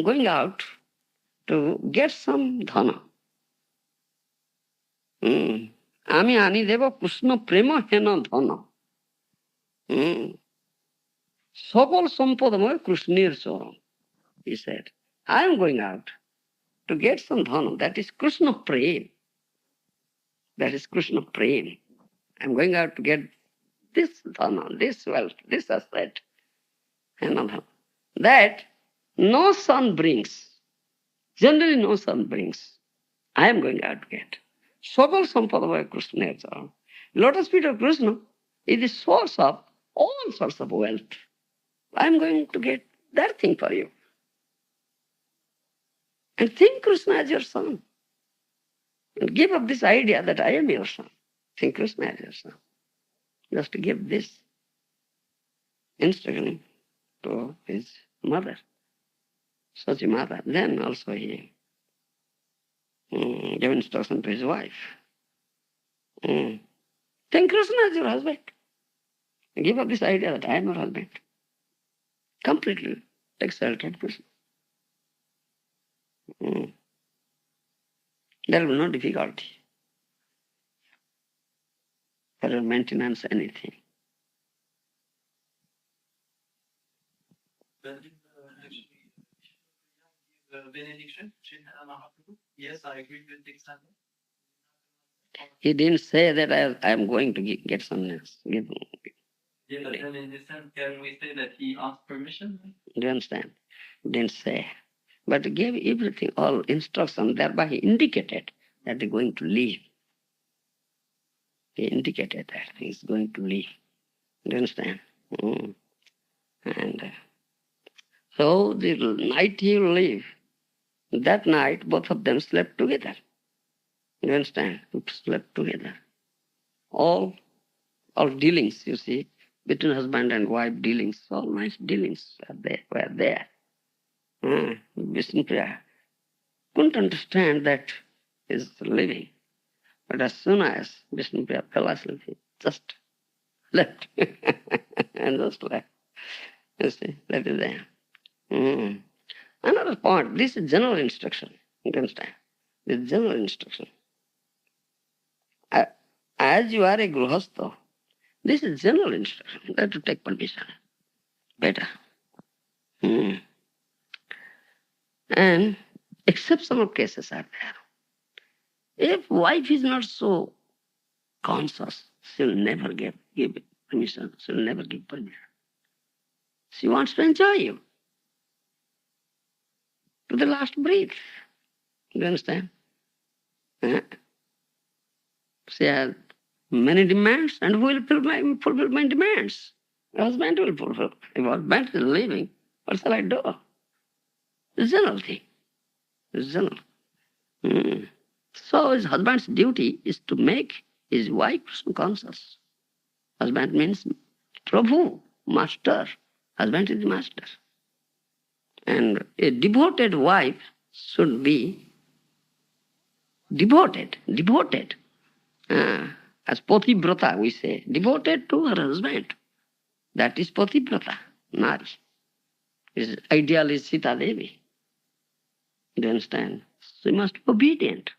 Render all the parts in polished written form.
am going out to get some dhana. আমি আনি দেব কৃষ্ণ প্রেম হেন ধন। সকল সম্পদময় কৃষ্ণের চরণ। He said, I am going out to get some dhana. That is Krishna prem. That is Krishna prem. I am going out to get this dhana, this wealth, this asset, that no son brings. Generally no son brings. I am going out to get. Sakal sampadavaya Krishna. Lotus feet of Krishna is the source of all sorts of wealth. I am going to get that thing for you. And think Krishna as your son. And give up this idea that I am your son. Think Krishna as your son. Just to give this instruction to his mother, Sachi Mata. Then also he gave instruction to his wife. Think Krishna as your husband. Give up this idea that I am your husband. Completely take shelter of Krishna. There will be no difficulty for your maintenance, anything. Benediction, yes, I agree with the example. He didn't say that I am going to get sannyas. Yeah, but then in this sense, can we say that he asked permission? Do you understand? He didn't say. But he gave everything, all instruction. Thereby he indicated that he is going to leave. He indicated that he is going to leave. Do you understand? And so the night he will leave. That night both of them slept together. You understand? Slept together. All dealings, you see, between husband and wife dealings, all nice dealings were there. Vishnupriya couldn't understand that he's leaving. But as soon as Vishnupriya fell asleep, he just left. And just left. You see, that is there. Another point, this is general instruction. You understand? This is general instruction. As you are a grihastha, this is general instruction. You have to take permission. Better. And exceptional cases are there. If wife is not so conscious, she'll never give permission. She'll never give permission. She wants to enjoy you to the last breath. You understand? She has many demands, and who will fulfill my demands? The husband will fulfill. If husband is leaving, what shall I do? It's a general thing. It's general. So his husband's duty is to make his wife conscious. Husband means Prabhu, master. Husband is the master. And a devoted wife should be devoted. As Pativrata, we say, devoted to her husband. That is Pativrata, Nari. His ideal is Sita Devi. You understand? She must be obedient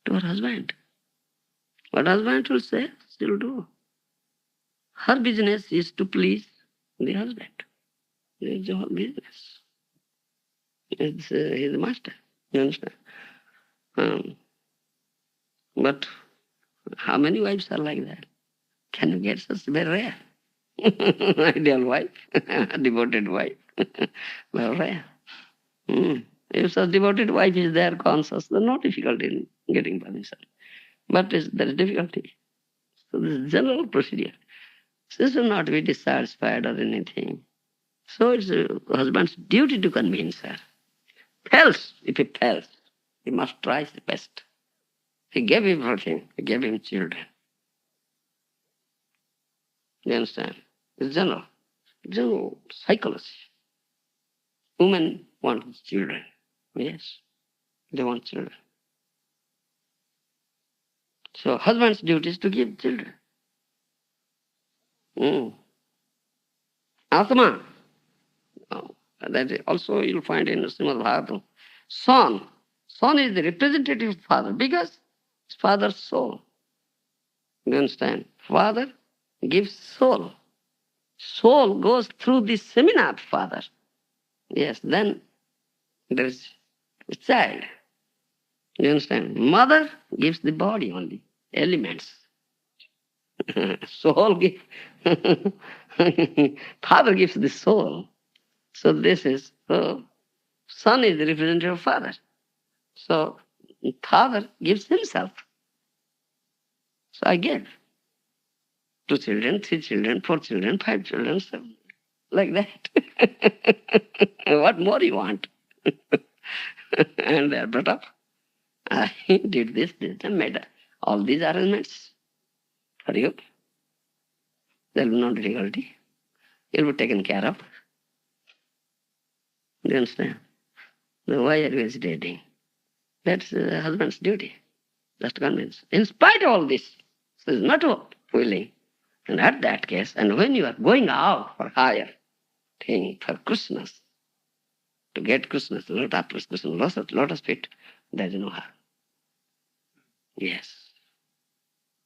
to her husband. What husband will say, she will do. Her business is to please the husband. It's her business. He's the master. You understand? But how many wives are like that? Can you get such? Very rare. Ideal wife, devoted wife. Very rare. If such devoted wife is there conscious, there's no difficulty in getting permission. But there is difficulty. So this is general procedure. She should not be dissatisfied or anything. So it's the husband's duty to convince her. If he fails, he must try his best. He gave everything. He gave him children. You understand? It's general psychology. Women want children. Yes, they want children. So husband's duty is to give children. Atma. That is also you'll find in Srimad Bhagavatam. Son. Son is the representative of father because it's father's soul. You understand? Father gives soul. Soul goes through the seminar of father. Yes, then there is a child. You understand? Mother gives the body only, elements. Soul gives, father gives the soul. So this is, so son is the representative of father. So father gives himself. So I gave 2 children, 3 children, 4 children, 5 children, 7, like that. What more you want? And they are brought up. I did this, and made all these arrangements for you. There will be no difficulty. You'll be taken care of. Do you understand? Then why are you hesitating? That's the husband's duty. Just convince. In spite of all this, he is not willing. And at that case, and when you are going out for higher thing, for Krishna's, to get Krishna's, lotus Krishna, lotus feet, there is no harm. Yes.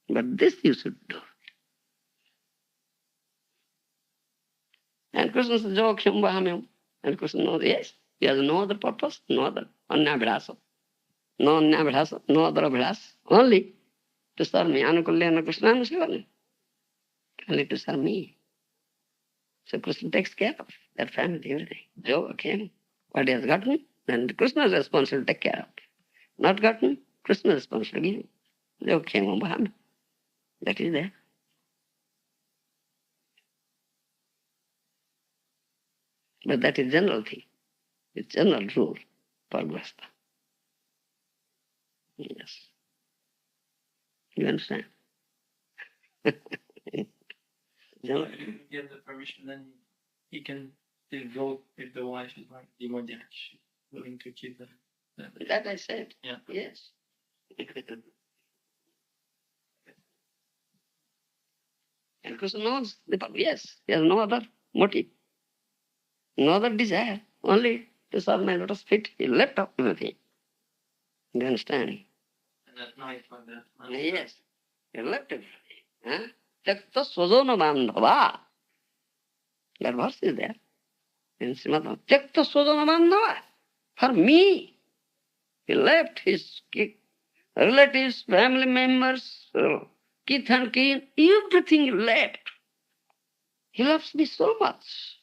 But this you should do. And Krishna says, Jo Khyam Vahamyam. And Krishna knows, yes, he has no other purpose, no other anyabhidasa. No anyabhidasa, no other abhidasa. Only to serve me. Anukulyana Krishna Sivani. Only to serve me. So Krishna takes care of that family, everything. Jo came. What he has gotten, then Krishna is responsible to take care of it. Not gotten, Krishna is responsible to give it. Jo came Vahamyam. That is there. But that is general thing. It's general rule for Grasta. Yes. You understand? General. If you get the permission, then he can still go if the wife is like demodich, willing to keep the That I said. Yeah. Yes. And Krishna knows the purpose. Yes, he has no other motive, no other desire, only to serve my lotus feet. He left up everything. You understand? And at night when the Yes, he left everything. Huh? Tyakta svajona bandhava. That verse is there in Srimad. Tyakta svajona bandhava. For me, he left his relatives, family members, kith and kin, everything he left. He loves me so much.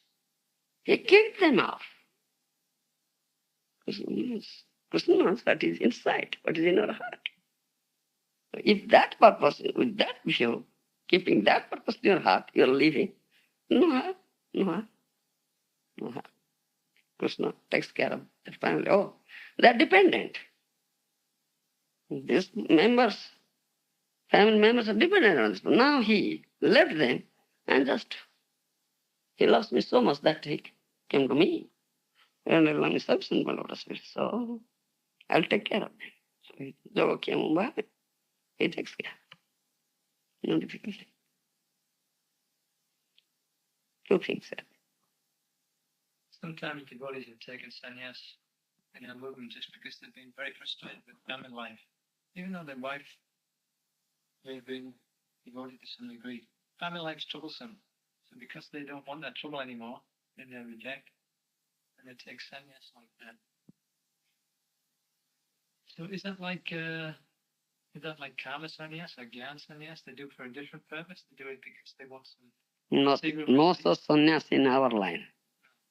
He kicked them off. Krishna knows what is inside, what is in our heart. If that purpose, with that view, keeping that purpose in your heart, you are living, no harm, no harm, no harm. Krishna takes care of the family. Oh, they are dependent. These members, family members are dependent on this. Now he left them and just, he loves me so much that he came to me. And Allah is sufficient for lotus feet. So I'll take care of them. So Joga came by, he takes care. No difficulty. 2 things. sometimes devotees have taken sannyas in our movement just because they've been very frustrated with family life. Even though their wife they've been devoted to some degree. Family life's troublesome. So because they don't want that trouble anymore, then they reject and they take sannyas like that. So is that like karma sannyas or gyan sannyas? They do it for a different purpose? They do it because they want some No such sannyas in our line.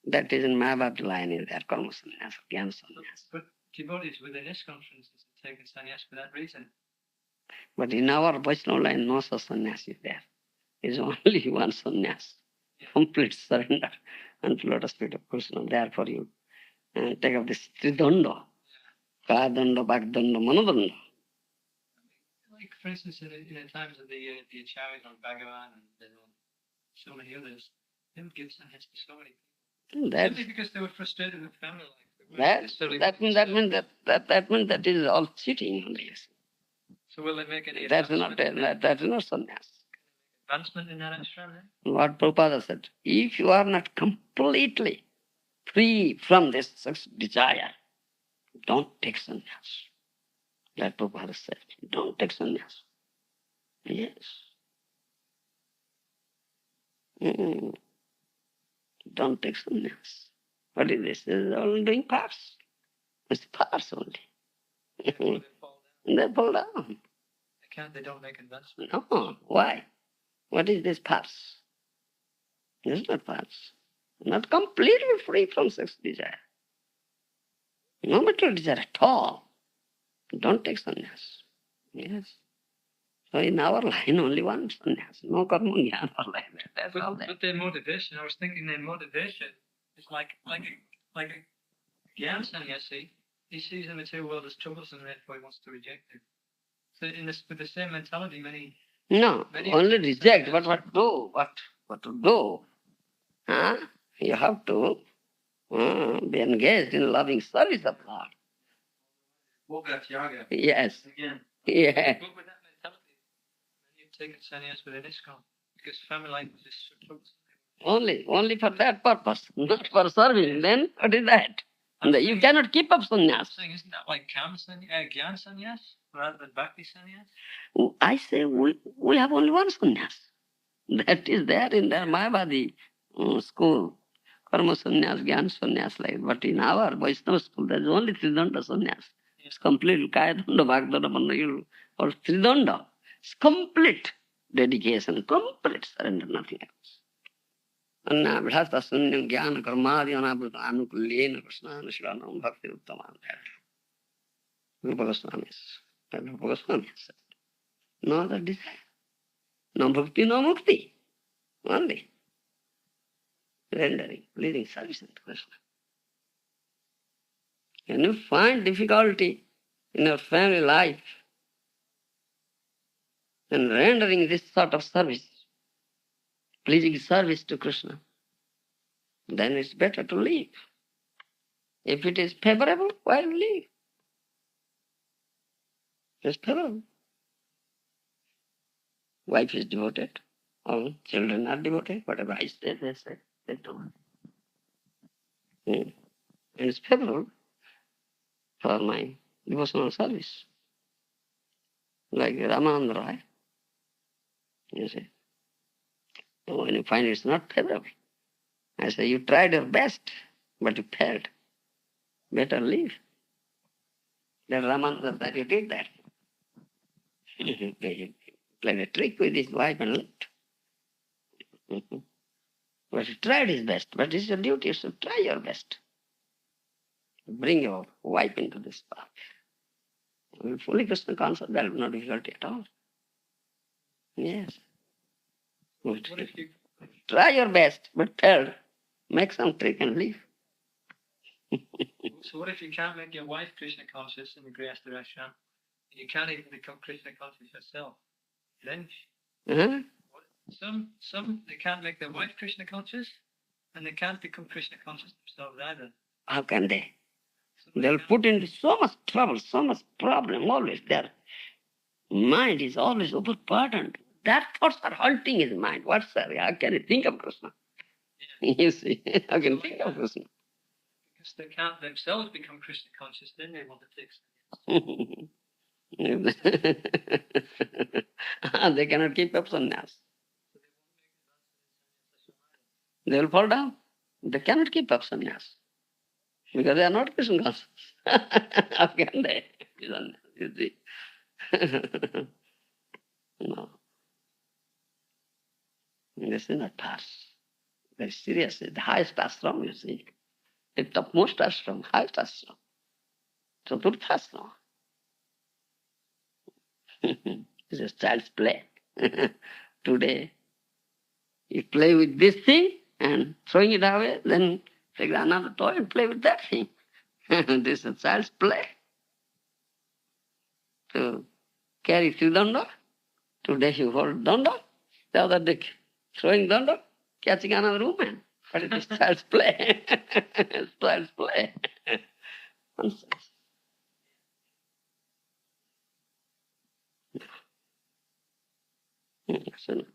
That is in Mayapur line, is there, karma sannyas, jnana sannyas. But devotees within this conference have taken sannyas for that reason. But in our Vaishnava line, no such sannyas is there. There is only one sannyas. Complete surrender unto lotus feet of Krishna. Therefore you take up this tridanda. Kadanda, Bhagdanda, Manodanda. Like, for instance, in the times of the Acharyas on Bhagavan and so many others, they would give sannyas to so many people. Simply because they were frustrated with family life. That means that is all cheating only. So will they make any that is not sannyas. advancement in that ashram then? What Prabhupada said, if you are not completely free from this sex desire, don't take sannyas. Like Prabhupada said, don't take sannyas. Yes. Mm. Don't take sannyas. What is this? This is all doing parts. It's parts only. Therefore they fall down. And they fall down. They don't make advancement. No. Why? What is this parts? It's not parts. Not completely free from sex desire. No material desire at all. Don't take sannyas. Yes. So in our line, only one sannyas. No karma jnana or like that. That's all that. But their motivation, I was thinking their motivation is like a Gyan sannyasi. He sees the material world as troublesome, therefore he wants to reject it. So with the same mentality, No, only reject. But what to do? What to do? Huh? You have to be engaged in loving service of God. Yes. Again. Yeah. But with that mentality, you've taken sannyas within ISKCON, because family life is so troublesome. Only for that purpose, not for serving. Then what is that? You cannot keep up sannyas. Isn't that like Gyan sannyas rather than Bhakti sannyas? I say we have only one sannyas. That is there in their Mayavadi school. Karma sannyas, Gyan sannyas, like. But in our Vaishnava school, there is only Tridanda sannyas. It's complete Kaya Danda, Bhagdanda, Mandayul, or Tridanda. It's complete dedication, complete surrender, nothing else. Anna Bhasta Sunyam Jnana Karmadi Anabhuta Anukulyena Krishna Shranam Bhakti Uttaman. Rupa Goswami said. No other desire. No bhakti, no mukti. Only rendering, leading service to Krishna. When you find difficulty in your family life and rendering this sort of service, pleasing service to Krishna, then it's better to leave. If it is favorable, why leave? It's favorable. Wife is devoted, all children are devoted, whatever I say, they say, they do. And it's favorable for my devotional service. Like Ramananda Roy, you see. When you find it's not favorable, I say, you tried your best, but you failed. Better leave. That Ramananda, that you did that. He played a trick with his wife and left. But he tried his best. But it's your duty, so try your best. Bring your wife into this path. With fully Krishna conscious, there will be no difficulty at all. Yes. What if you Try your best, but failed. Make some trick and leave. So what if you can't make your wife Krishna conscious in the Grihastha ashram? You can't even become Krishna conscious yourself. Then some they can't make their wife Krishna conscious, and they can't become Krishna conscious themselves either. How can they? They'll put into so much trouble, so much problem always. Their mind is always overburdened. That thoughts are haunting his mind. What's that? How can he think of Krishna? Yeah. You see, how can he think of Krishna? Because they can't themselves become Krishna conscious, then they want to take sannyas. They cannot keep up sannyas. They will fall down. They cannot keep up sannyas. Because they are not Krishna conscious. How can they? You see. No. This is not pass. Very serious. The highest ashram, you see. The topmost ashram, highest ashram. Chaturth ashram. It's a child's play. Today, you play with this thing and throwing it away, then take another toy and play with that thing. This is a child's play. To carry three danda. Today you hold danda. The other day throwing danda, catching another woman. But it is child's play. It's child's play. Nonsense. So,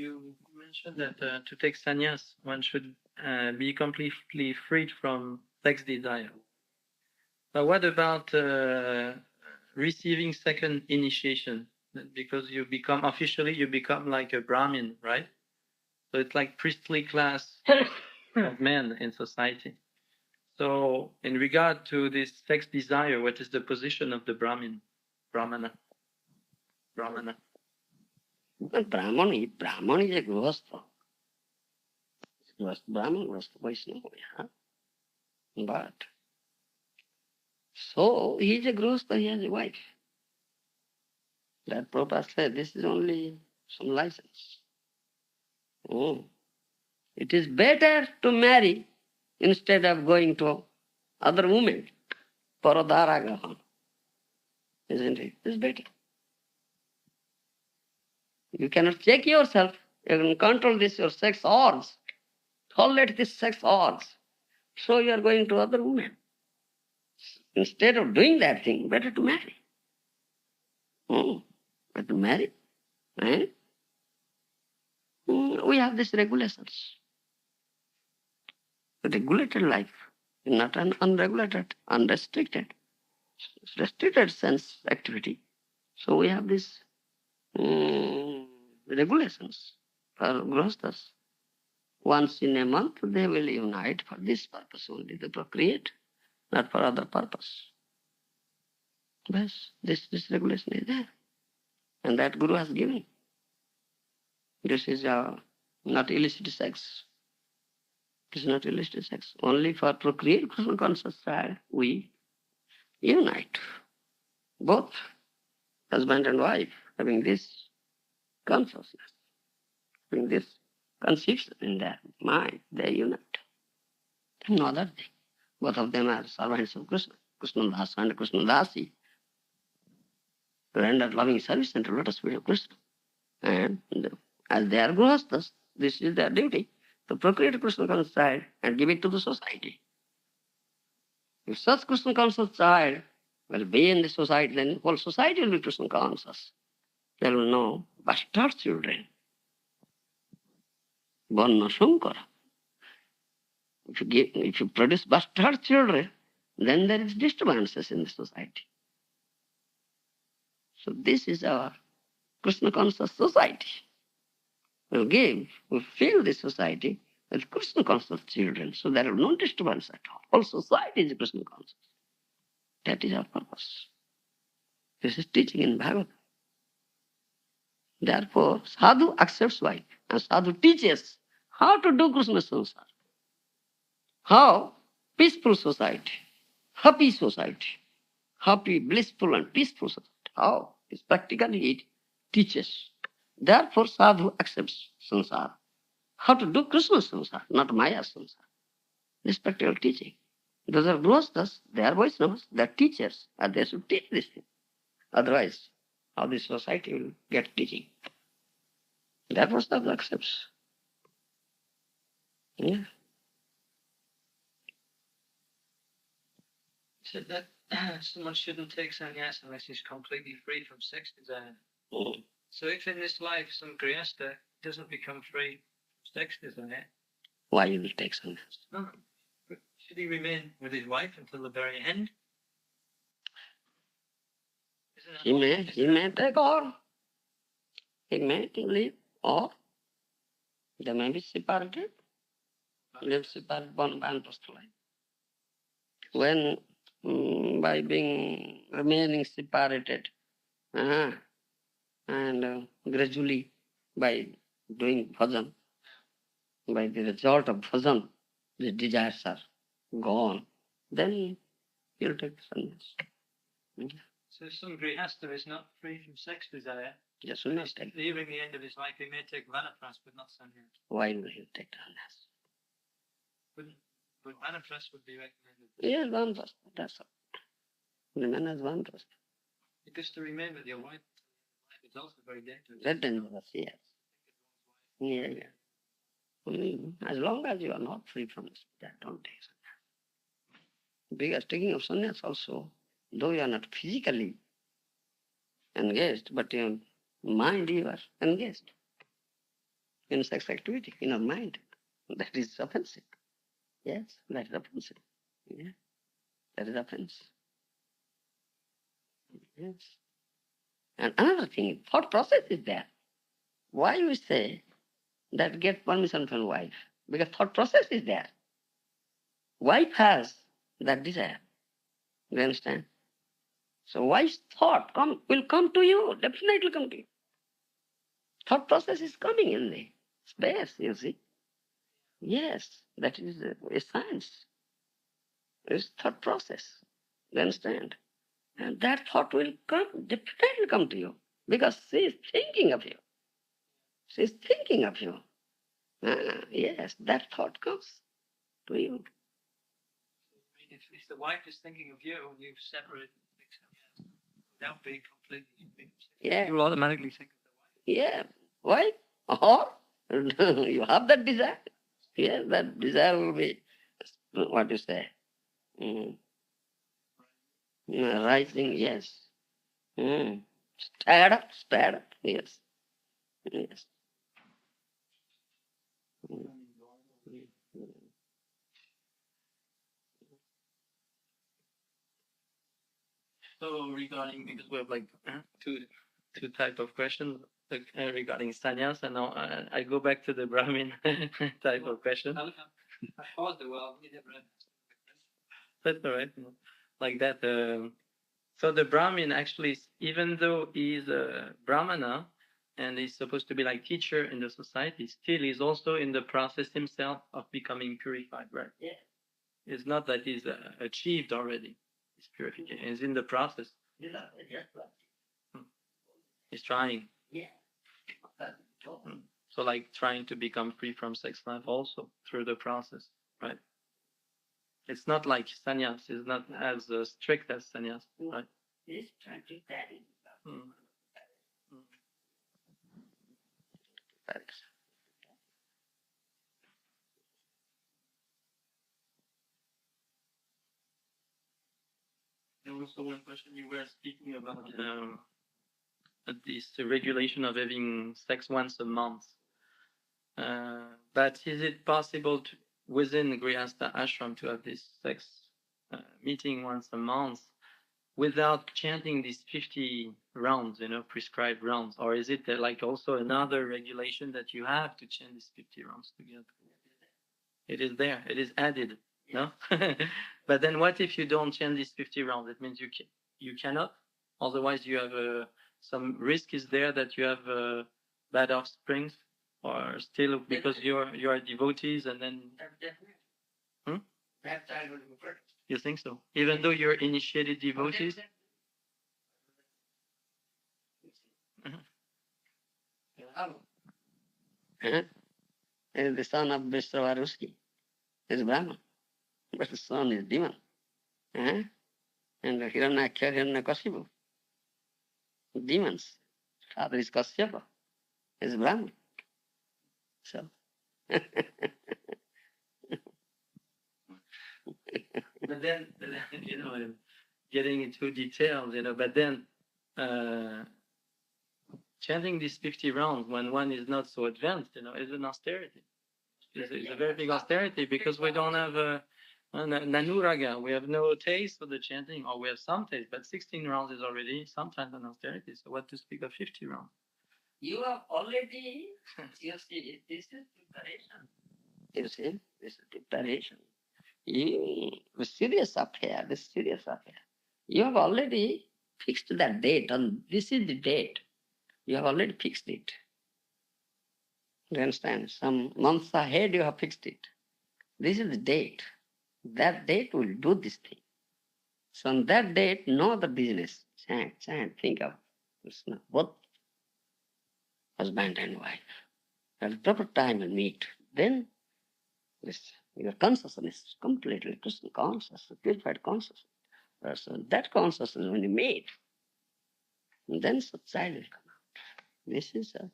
You mentioned that to take sannyas, one should be completely freed from sex desire. But what about receiving second initiation? Because you become officially, you become like a Brahmin, right? So it's like priestly class of men in society. So in regard to this sex desire, what is the position of the Brahmana? But Brahman is a grihastha. Brahman, grihastha, Vaishnava, yeah. But, so he is a grihastha, he has a wife. That Prabhupada said, this is only some license. Oh. It is better to marry instead of going to other women. Paradaragrahan. Isn't it? It's better. You cannot check yourself. You can control this, your sex urge. Tolerate this sex urge. So you are going to other women. Instead of doing that thing, better to marry. Better to marry. Eh? We have these regulations. Regulated life, not an unregulated, unrestricted. Restricted sense activity. So we have these regulations for grihasthas. Once in a month they will unite for this purpose only, to procreate, not for other purpose. Yes, this regulation is there. And that Guru has given. This is not illicit sex. It is not illicit sex. Only for procreate Krishna conscious child we unite. Both husband and wife having this consciousness, having this conception in their mind, they unite. No other thing. Both of them are servants of Krishna. Krishna Das and Krishna Dasi. To render loving service and to lotus feet of Krishna. And as they are grihasthas, this is their duty, to procreate Krishna conscious child and give it to the society. If such Krishna conscious child will be in the society, then whole society will be Krishna conscious. There will no bastard children. Varna Shankara. If you produce bastard children, then there is disturbances in the society. So this is our Krishna conscious society. We fill the society with Krishna conscious children, so there are no disturbance at all. All society is Krishna conscious. That is our purpose. This is teaching in Bhagavad. Therefore, sadhu accepts wife, and sadhu teaches how to do Krishna samsara. How peaceful society, happy society, happy, blissful and peaceful society. How? It's practically it teaches. Therefore, sadhu accepts samsara. How to do Krishna samsara, not Maya samsara. This practical teaching. Those are grihasthas, they are Vaishnavas, they are teachers, and they should teach this thing. Otherwise, how this society will get teaching? That was sadhu accepts. Yeah. Said that someone shouldn't take sannyas unless he's completely free from sex desire. So if in this life some grihastha doesn't become free from sex desire, Why you will take sannyas? no, should he remain with his wife until the very end? He may take or he may leave, or they may be separated, live separate one life. When by being remaining separated, and gradually by doing bhajan, by the result of bhajan, the desires are gone, then he'll take sannyas. So if some grihastha is not free from sex desire, Just will not take. nearing the end of his life, he may take vanapras, but not sannyas. Why will he take sannyas? But vanapras would be recommended. Yes, vanapras, that's all. Remain as vanapras. Because to remain with your wife is also very dangerous. Very dangerous, yes. Yeah. As long as you are not free from that, don't take sannyas. Because taking of sannyas also, though you are not physically engaged, but in mind you are engaged. in sex activity in our mind. That is offensive. Yes, that is offensive. Yeah, that is offense. Yes. And another thing, thought process is there. Why we say that get permission from wife? Because thought process is there. Wife has that desire. You understand? So wife's thought will come to you, definitely come to you. Thought process is coming in the space, you see. Yes, that is a science. It's thought process. You understand? And that thought will come, definitely come to you. Because she is thinking of you. She is thinking of you. Yes, that thought comes to you. If the wife is thinking of you, you've separated without being completely. Yeah. You will automatically think of the wife. Yeah. Why? Or you have that desire. Yes, that desire will be, what you say, mm, rising, yes. Mm. Stirred up, yes. Yes. Mm. So regarding, because we have like two type of questions like, regarding sannyas, and now I go back to the Brahmin type of question. I paused a while. That's all right. Like that. So the Brahmin actually, even though he's a Brahmana and he's supposed to be like teacher in the society, still he's also in the process himself of becoming purified, right? Yeah. It's not that he's achieved already his purification. He's in the process. He's trying. Yeah. So like trying to become free from sex life also through the process, right? It's not like sannyas. It's not as strict as sannyas, right? He's trying to study. There was also one question you were speaking about this regulation of having sex once a month. But is it possible to, within the Grihastha ashram to have this sex meeting once a month without chanting these 50 rounds, prescribed rounds? Or is it like also another regulation that you have to chant these 50 rounds together? It is there. It is added. No? But then what if you don't chant these 50 rounds? It means you cannot. Otherwise, you have some risk is there that you have bad offsprings, or still because you are devotees and then. You think so? Even though you're initiated devotees. And the son of Vishwavaruski is Brahman, but the son is demon. And the Hiranyaksha, Hiranyakashipu, demons. Father is Kashyapa, is Brahman. So. But then, getting into details, but then chanting these 50 rounds when one is not so advanced, is an austerity. It's a very big austerity because we don't have nanuraga. We have no taste for the chanting, or we have some taste, but 16 rounds is already sometimes an austerity. So what to speak of 50 rounds? You have already, you see, this is preparation. You see, this is preparation. The serious affair, this serious affair. You have already fixed that date, and this is the date. You have already fixed it. You understand? Some months ahead you have fixed it. This is the date. That date will do this thing. So on that date, no other business. Chant, think of Krishna, both husband and wife. At the proper time will meet. Then this your consciousness completely Krishna consciousness, purified consciousness. So that consciousness when you meet, then subside will come out. This is a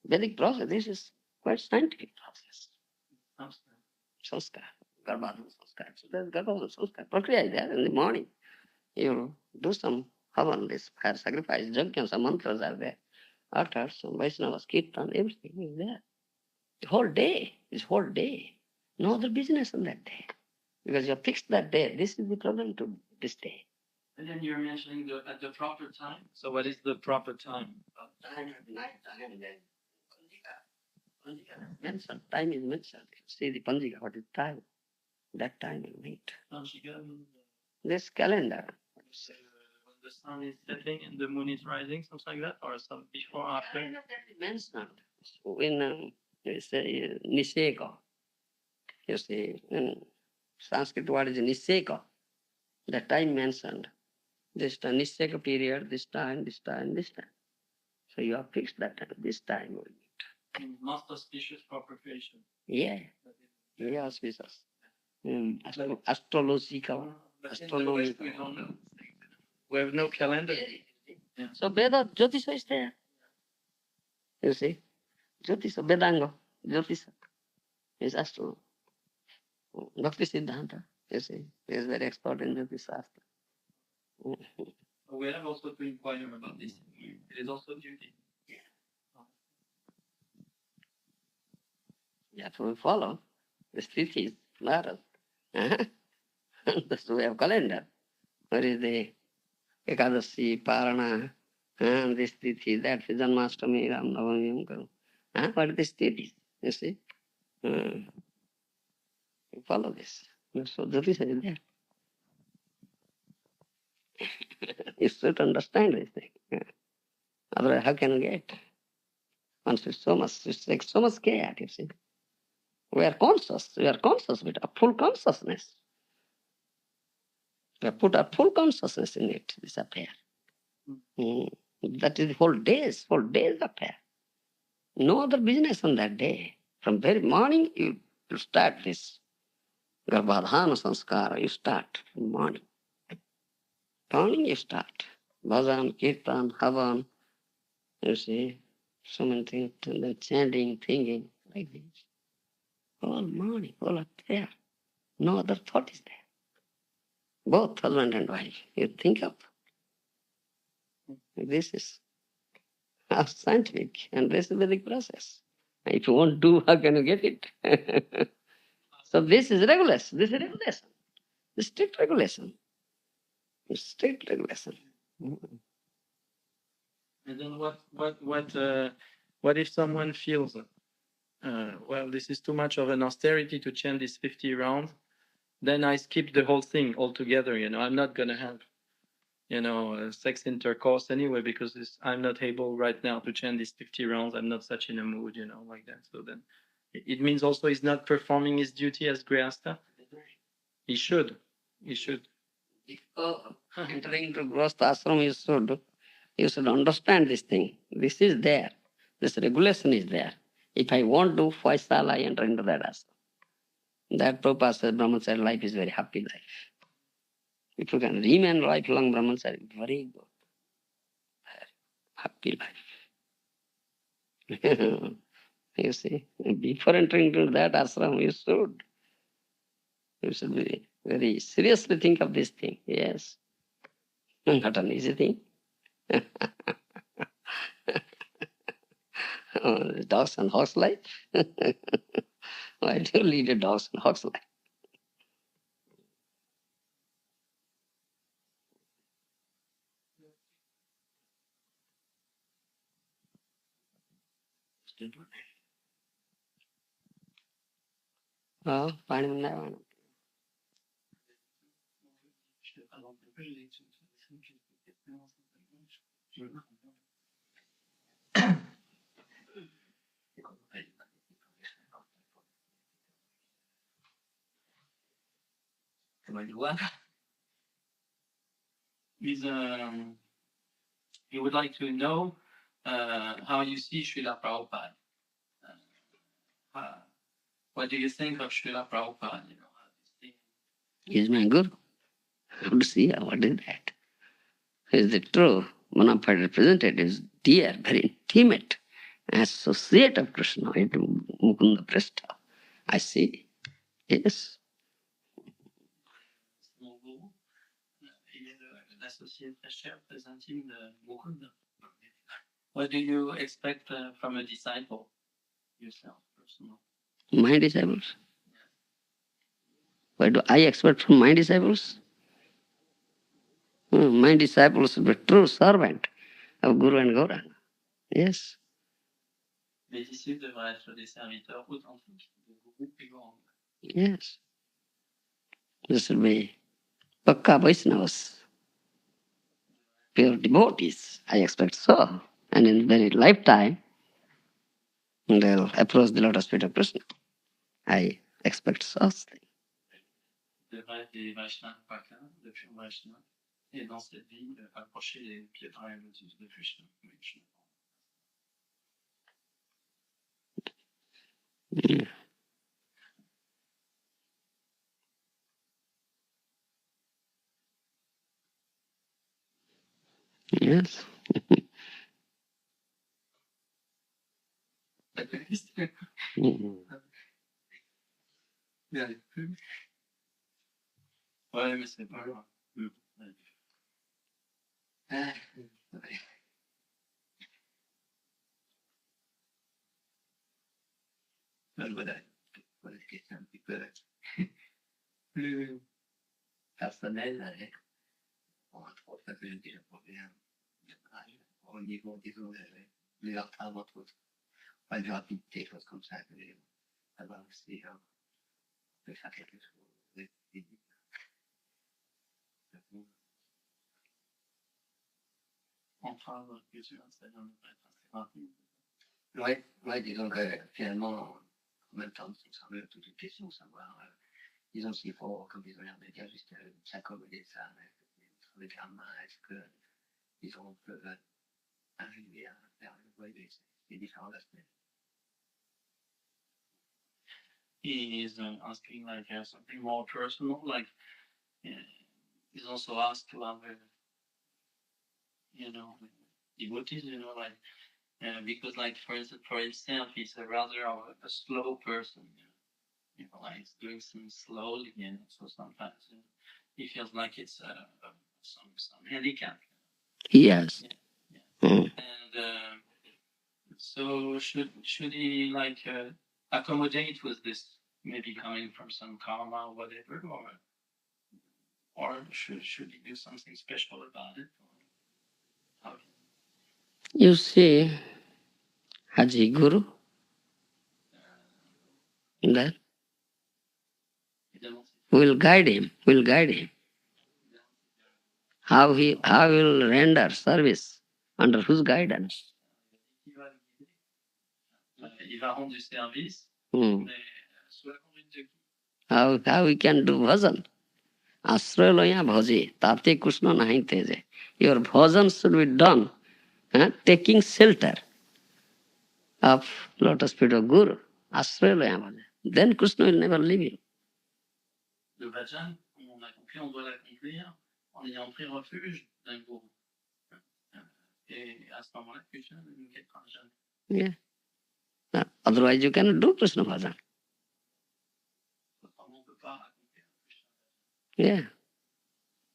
Vedic process. This is quite scientific process. Sanskar. Garbhadhan sanskar. So there's Garbhadhan sanskar. Prakriya is there in the morning. You do some havan, this fire sacrifice, yajna, some mantras are there. Uttered, some Vaishnavas, kirtan, everything is there. The whole day, this whole day. No other business on that day. Because you have fixed that day. This is the problem to this day. And then you're mentioning at the proper time. So what is the proper time? Time at night time, then Panjika mentioned. Time is mentioned. See the Panjika, what is time? That time you meet. This calendar. When the sun is setting and the moon is rising, something like that, or some before, after? That is mentioned. In you say Niseka. You see, in Sanskrit word is Niseka. The time mentioned. This time, Niseka period, this time, this time, this time. So you have fixed that time. This time will meet. Most auspicious for preparation. Yeah. Yeah, auspicious. Astrological. Astronomical. We don't know. We have no calendar. Yeah. So Veda, Jyotisha is there. You see? Jyotisha, Vedanga, Jyotisha is astronomy. Bhakti Siddhanta, you see, is very expert in Jyotisha. We have also to inquire about this. It is also duty. Yeah, so we follow the Sthithis, Maharaj. That's the way of calendar. What is the Ekadasi, Parana, this Stithi, that is Janmashtami, Ram Navami. What is the Sthithis, you see? We follow this. So Jyotisha is there. You should understand this thing. Otherwise, how can you get? Once it's so much, it takes so much care, you see. We are conscious with a full consciousness. We have put our full consciousness in it, this affair. That is the whole day's affair. No other business on that day. From very morning, you start this Garbhadhana Sanskara, you start from morning. Morning you start. Bhajan, Kirtan, Havan, you see, so many things, and then chanting, thinking, like this. All morning, all affair. No other thought is there. Both husband and wife, you think of. This is a scientific and this is Vedic process. If you won't do, how can you get it? So this is regulation. This is regulation. The strict regulation. Strict regulation. And then what if someone feels, well, this is too much of an austerity to chant this 50 rounds, then I skip the whole thing altogether, I'm not going to have, sex intercourse anyway, because I'm not able right now to chant these 50 rounds. I'm not such in a mood, like that. So then it means also he's not performing his duty as Grihastha. He should. Entering into Grihastha ashram, you should understand this thing. This is there. This regulation is there. If I won't do, why shall I enter into that ashram? That Prabhupada says Brahmacharya life is very happy life. If you can remain lifelong Brahmacharya, very good. Happy life. You see, before entering into that ashram, you should be very seriously think of this thing. Yes. Not an easy thing. Dogs and hogs life. Why do you lead a dogs and hogs life? Oh, Is you would like to know how you see Srila Prabhupada. What do you think of Srila Prabhupada? He's my guru. How to see what is that? Is it true? Bona fide representative, dear, very intimate associate of Krishna, Mukunda Prestha. I see. Yes. What do you expect from a disciple yourself? My disciples? What do I expect from my disciples? My disciples will be true servant of Guru and Gauranga. Yes. Les disciples devraient être des serviteurs authentiques de Gour et Govinda. Yes. This will be Pakka Vaishnavas, pure devotees. I expect so. And in very lifetime, they'll approach the lotus feet of Krishna. I expect such thing. Devraient être des Vaishnavas Pakka, de pure Vaishnavas, et dans cette vie, approcher les pieds dans les lotus de Krishna. Yes. Ouais, mais c'est pas grave. Voilà une question un petit peu plus personnelle. On trouve ça que j'ai déjà problème au niveau, disons, de leur travail, pas de rapidité, choses comme ça, ça va aussi de faire quelque chose. On travaille, bien sûr, ça donne être assez rapide. Oui, disons que finalement, en même temps, ça me toute une question, savoir, disons s'il faut, comme disons les médias, juste s'accommoder ça, sur le karma, est-ce que, disons, on peut arriver à faire les différents aspects. He's asking like something more personal, like he's also asked to have, devotees, like because like for instance, for himself, he's a rather a slow person, like he's doing things slowly, so sometimes he feels like it's some handicap. Yes. And so should he like accommodate with this, maybe coming from some karma or whatever, or should he do something special about it? You see, Haji Guru, that will guide him, How he will render service, under whose guidance. Il va rendre du service, mais sous la conduite de qui? How we can do bhajan? Ashraya loya bhaji, tate Krishna nahi teje. Your bhajan should be done, taking shelter of lotus feet of Guru. Ashraya loya bhaji. Then Krishna will never leave you. Le bhajan, on a compris, on doit l'accomplir en ayant pris refuge d'un gourou. Et à ce moment-là, Krishna ne nous quittera jamais. Yeah. Otherwise, you cannot do Krishna bhajan. On ne peut pas accomplir Krishna bhajan. Yeah.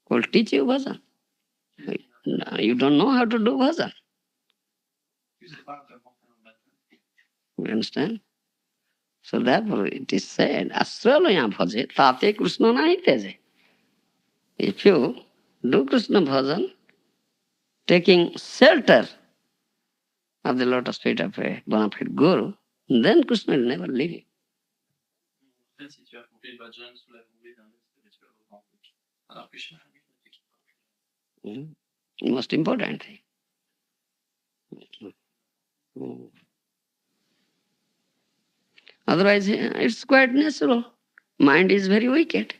Will teach you bhajan. No, you don't know how to do bhajan. Tu sais pas comment faire un bhajan. You understand? So therefore it is said, Ashraya bhaje, tate Krishna nahi teje. If you do Krishna bhajan, taking shelter of the lotus feet of a bona fide Guru, then Krishna will never leave you. En fait, si tu accomplis le bhajan sous la conduite d'un spirituel authentique, alors Krishna ne te quittera pas. Most important thing. Otherwise, it's quite natural. Mind is very wicked.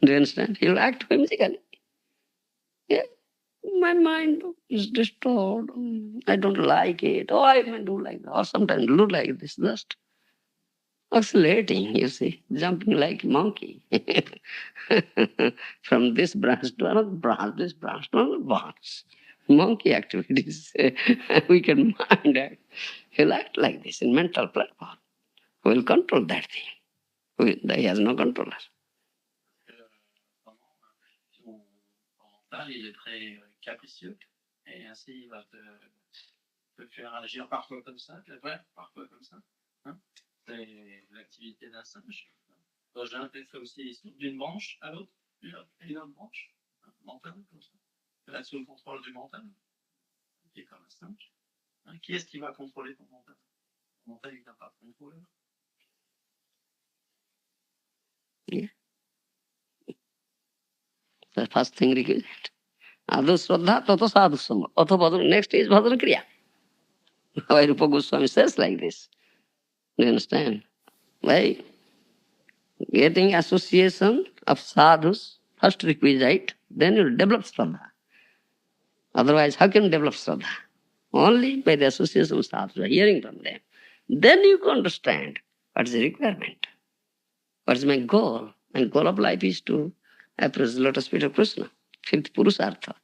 Do you understand? He'll act whimsically. Yeah. My mind is disturbed. I don't like it. Oh, I may do like that. Or sometimes do like this. Just oscillating, you see, jumping like a monkey. From this branch to another branch, this branch to another branch. Monkey activities. Wicked mind. He'll act like this in mental platform. Who will control that thing? He has no controller. Son mental, il est très capricieux, et ainsi il va te faire agir parfois comme ça, puis après, parfois comme ça. c'est l'activité d'un singe. J'ai l'impression aussi, ils sautent d'une branche à l'autre, une autre branche, mental, comme ça. Là, sous le contrôle du mental, qui est comme un singe. Qui est-ce qui va contrôler ton mental? Ton mental, il n'a pas de contrôle. Yeah. The first thing requisite. Adu Shraddha Tato Sadhu Sangha. Atho Bhajan, next is Bhajan Kriya. Why Rupa Goswami says like this. Do you understand? By getting association of sadhus, first requisite, then you develop Shraddha. Otherwise, how can you develop Shraddha? Only by the association of sadhus, hearing from them. Then you can understand what is the requirement. What is my goal? My goal of life is to approach the lotus feet of Krishna. Fifth Purusartha.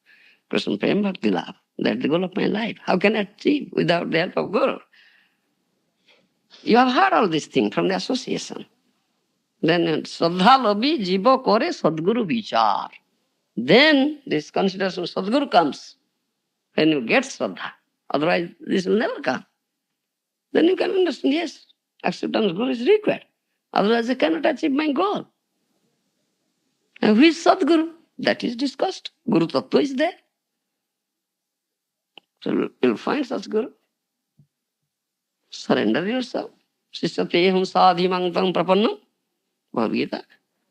Krishna Prem Bhakti Love. That's the goal of my life. How can I achieve without the help of Guru? You have heard all these things from the association. Then Shraddha Lobi Jiva Kore Sadguru Vichar. Then this consideration of Sadguru comes when you get Shraddha. Otherwise, this will never come. Then you can understand, yes, acceptance of Guru is required. Otherwise, I cannot achieve my goal. And who is Sadguru? That is discussed. Guru Tattva is there. So you'll find such Guru. Surrender yourself. Sishyateham sadhimang tang prapannam. Bhagavad Gita.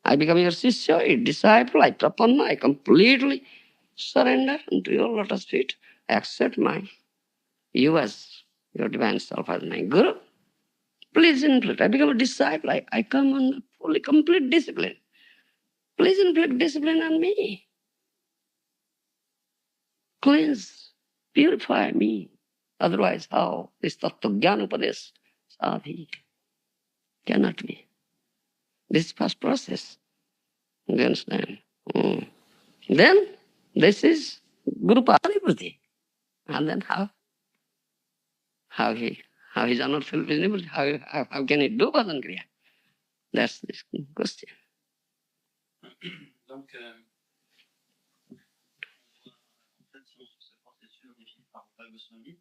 I become your Sishya, a disciple, I prapanna, I completely surrender into your lotus feet. Accept you as your divine self as my Guru. Please inflict. I become a disciple. I come on fully complete discipline. Please inflict discipline on me. Cleanse, purify me. Otherwise, how? This Tattva Jnana Upadesh Sadhi cannot be. This is first process. You understand? Then, this is Guru Parivriti. And then how he's not visible, how can he do Bhajan Kriya? That's this question. Donc, en fait, si ce processus est défini par Rupa Goswami,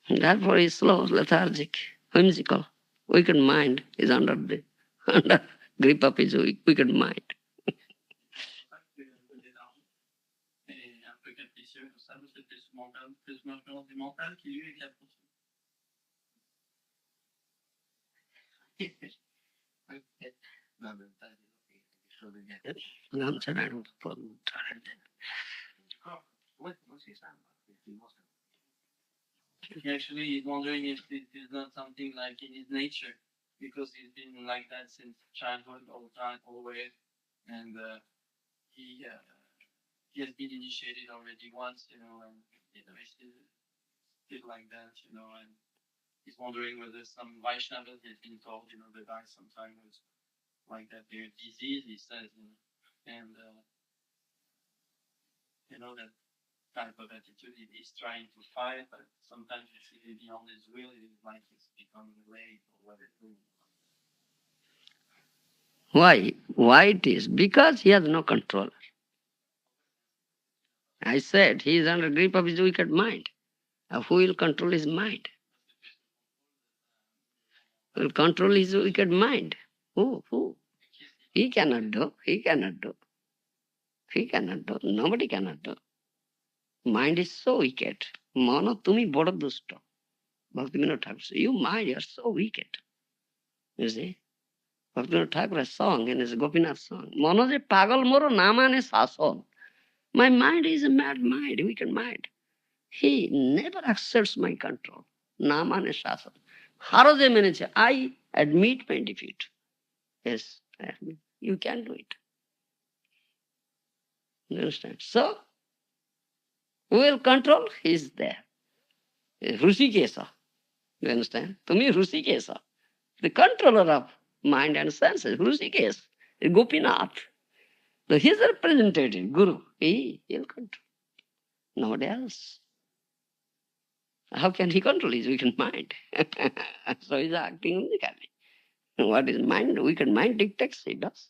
Therefore, he's slow, lethargic, whimsical, wicked mind is under grip of his wicked mind. Actually, he's wondering if it is not something like in his nature, because he's been like that since childhood, all the time, always, and he has been initiated already once, and he's still like that, and he's wondering whether some Vaishnavas has been told, they die sometimes like that, they're disease, he says, and that type of attitude. He's trying to fight, but sometimes you see it beyond his will. It is like he's becoming late or whatever. Why? Why it is? Because he has no control. I said he is under grip of his wicked mind. Who will control his mind? Who will control his wicked mind? Who? He cannot do. He cannot do. He cannot do. Nobody cannot do. Mind is so wicked. Mano tumi bodo dusto. Bhaktivinoda Thakur says, you mind, you are so wicked. You see? Bhaktivinoda Thakur has song in his Gopinath song. Mano je pagal moro namane sason. My mind is a mad mind, wicked mind. He never accepts my control. Namane sason. Haro je meneche, I admit my defeat. Yes, I admit. You can do it. You understand? So, who will control? He is there. Rusikesa. You understand? To me, Rusikesa. The controller of mind and senses, Rusikesa. Gopinath. So his representative, Guru, he'll control. Nobody else. How can he control his wicked mind? So he's acting musically. What is mind? Wicked mind dictates, he does.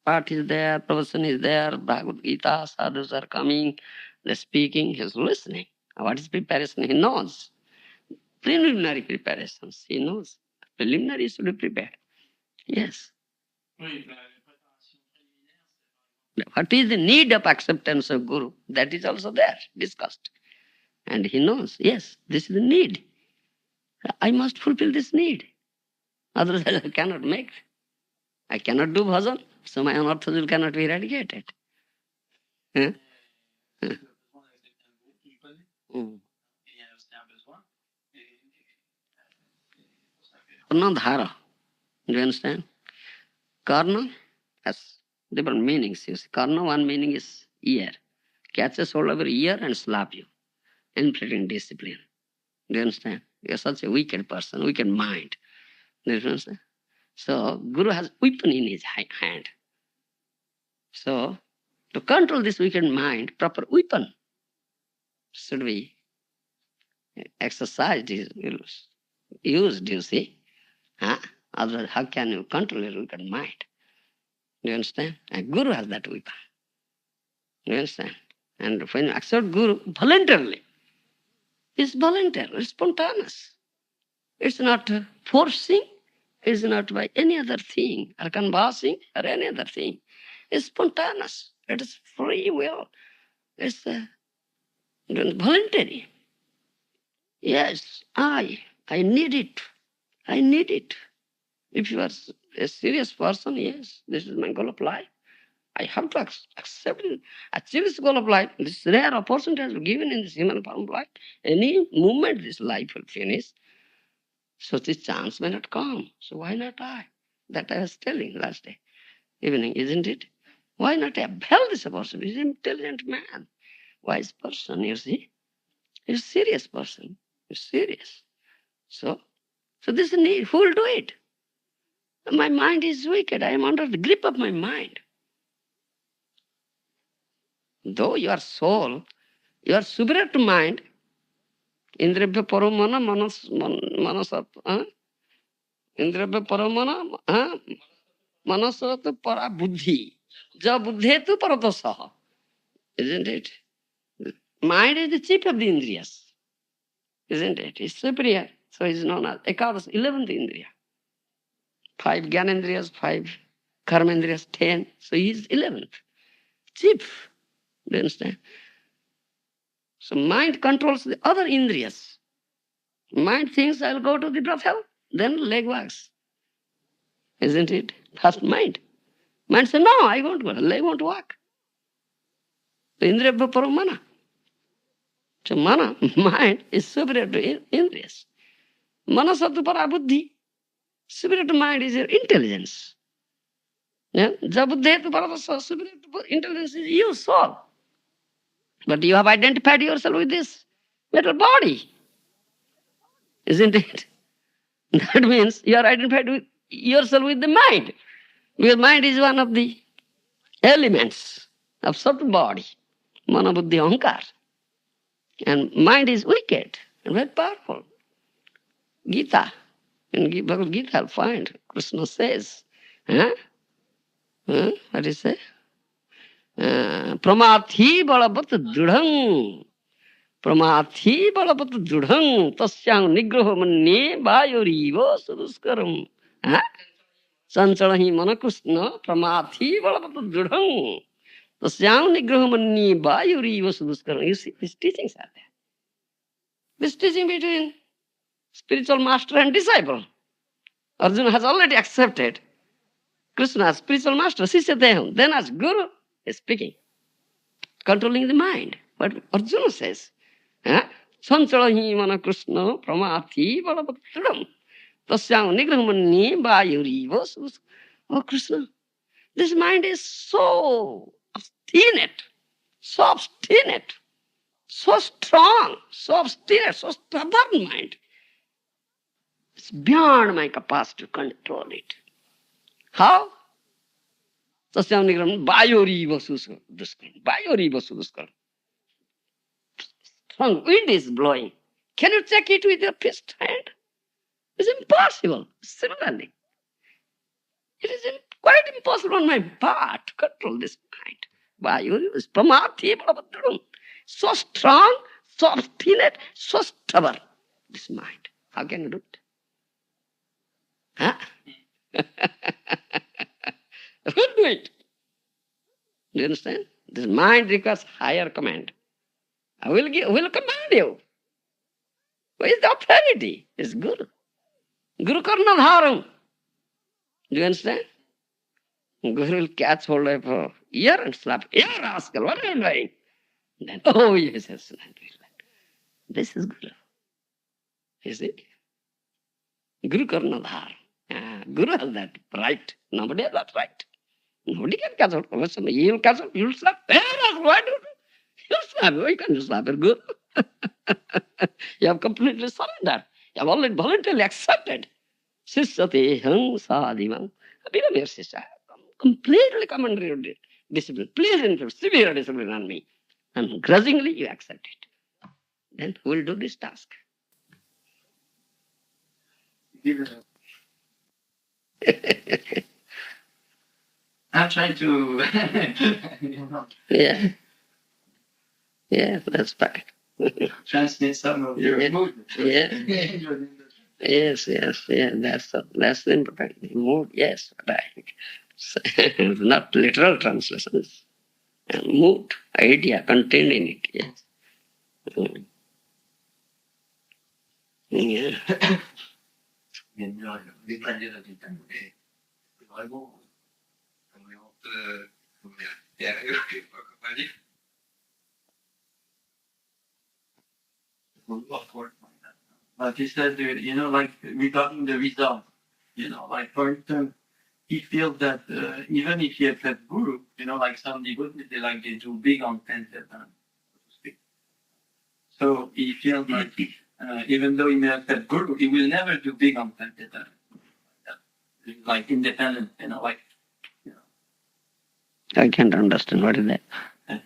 Path is there, pravachan is there, Bhagavad Gita, sadhus are coming, they're speaking, he's listening. What is preparation? He knows. Preliminary preparations, he knows. Preliminary should be prepared. Yes. What is the need of acceptance of Guru? That is also there, discussed. And he knows, yes, this is the need. I must fulfill this need. Otherwise I cannot make. I cannot do bhajan, so my unorthodox cannot be eradicated. Huh? Huh. Mm. Karna dhara. Do you understand? Karna has different meanings. You see, karna, one meaning is ear. Catches hold of your ear and slap you. Inflicting discipline. Do you understand? You are such a wicked person, wicked mind. Do you understand? So, Guru has weapon in his hand. So, to control this wicked mind, proper weapon should be exercised, used, you see. Huh? Otherwise, how can you control your wicked mind? Do you understand? And Guru has that weapon. Do you understand? And when you accept Guru voluntarily, it's voluntary, it's spontaneous. It's not forcing, it's not by any other thing, or conversing, or any other thing. It's spontaneous. It is free will. It's voluntary. Yes, I need it. I need it. If you are a serious person, yes, this is my goal of life. I have to accept it, achieve this goal of life. This rare opportunity has been given in this human form of life. Any moment this life will finish, so this chance may not come. So why not I? That I was telling last day, evening, isn't it? Why not avail this opportunity? He's an intelligent man, wise person, you see. He's a serious person. He's serious. So this is need. Who will do it? My mind is wicked. I am under the grip of my mind. Though your soul, you are superior to mind. Indribhya paramana manasat. Indribhya paramana manasat para buddhi. Ja buddhetu paratosaha. Isn't it? Mind is the chief of the indriyas. Isn't it? It's superior. So it's known as Ekadas, 11th indriya. 5 Gyanendriyas, 5 Karmendriyas, 10. So he's 11th. Chief. Do you understand? So mind controls the other indriyas. Mind thinks I'll go to the brothel, then leg works. Isn't it? First mind. Mind says, no, I won't go. Leg won't walk. The indriya paramana. So mana, mind, is superior to indriyas. Manasatu para buddhi. Superior to mind is your intelligence. Yeah? Jabuddhetu paradasa, superior to intelligence is you, soul. But you have identified yourself with this little body. Isn't it? That means you are identified with yourself with the mind. Because mind is one of the elements of subtle body. Mana buddhi ahankar. And mind is wicked and very powerful. Gita. In Bhagavad Gita, I'll find Krishna says, what do you say? Pramathi balavat dridhang. Pramathi balavat dridhang. Tasyang nigraha manye vayuriva suduskaram. Sanchalahi mana Krishna. Pramathi balavat dridhang. Tasyang nigraha manye vayuriva suduskaram. You see, these teachings are there. This teaching between spiritual master and disciple. Arjuna has already accepted Krishna as spiritual master, Sishyateham. Then as Guru is speaking, controlling the mind. But Arjuna says, Sanchalahi mana Krishna pramathi balabhatram tasyam nigrahamani vayuriva. Oh Krishna, this mind is so obstinate, so strong, so obstinate, so stubborn mind. It's beyond my capacity to control it. How? Tasyam nigrahamani vayuriva suduskaram. Vayuriva suduskaram. Strong wind is blowing. Can you check it with your fist hand? It's impossible. Similarly, it is Quite impossible on my part to control this mind. Why? Is Pramati Prabhadram. So strong, so obstinate, so stubborn. This mind. How can you do it? Huh? Who do it? Do you understand? This mind requires higher command. I will command you. Who is the authority? It's Guru. Guru Karnadharam. Do you understand? Guru will catch hold of your ear and slap. Ear rascal, what are you doing? Then, oh yes, yes. This is Guru. Is it? Guru Karnadhar. Guru has that right. Nobody has that right. Nobody can catch hold of somebody. You'll catch hold, you'll slap. Ear rascal, why do you? You'll slap. Why can't you slap your Guru? You have completely surrendered. You have already voluntarily accepted. Sisate hang sadimam. Be a mere sister. Completely commanded discipline. Please inflict severe discipline on me. And grudgingly you accept it. Then who will do this task? I'm trying to Yeah. Yeah, that's right. transmit some of your mood. Yeah. Yes, yeah. That's the important mood. Yes, right. Not literal translations. Mood, idea contained in it. Yes. Yeah. But he said, like regarding the result, like for instance, he feels that even if he accepts Guru, like some devotees, they do big on Pentecost, so to speak. So he feels like even though he may accept Guru, he will never do big on Pentecost, like independent, like. I can't understand what is that. Like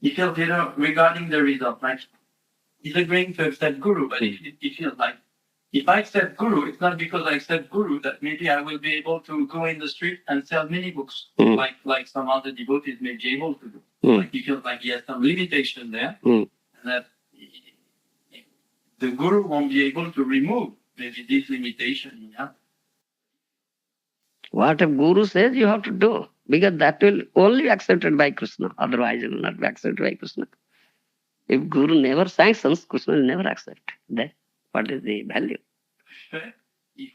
he feels, regarding the result, like he's agreeing to accept Guru, but he feels like if I accept Guru, it's not because I accept Guru that maybe I will be able to go in the street and sell mini books like some other devotees may be able to do. Like he feels like he has some limitation there, and that the Guru won't be able to remove maybe this limitation. Yeah. What a Guru says you have to do, because that will only be accepted by Krishna, otherwise it will not be accepted by Krishna. If Guru never sanctions, Krishna will never accept. Then what is the value? He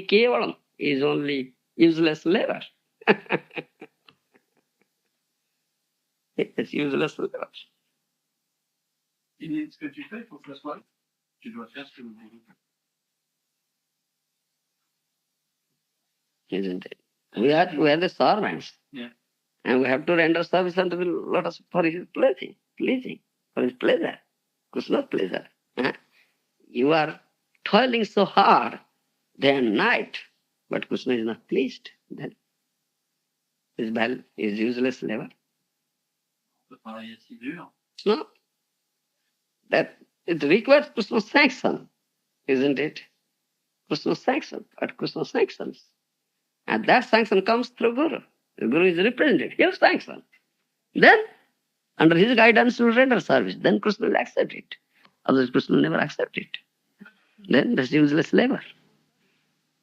kevalam is only useless labor. It's useless labor. Il dit ce que tu fais, il faut que ce soit. Tu dois faire ce que vous voulez. Isn't it? We are the servants. Yeah. And we have to render service unto the Lord for his pleasing, for his pleasure, Krishna's pleasure. You are toiling so hard day and night, but Krishna is not pleased. Then is useless labor. No. That it requires Krishna's sanction, isn't it? Krishna's sanction, but Krishna sanctions. And that sanction comes through Guru. The Guru is represented. He'll sanction. Then, under his guidance, you will render service. Then Krishna will accept it. Otherwise, Krishna will never accept it. Then that's useless labor.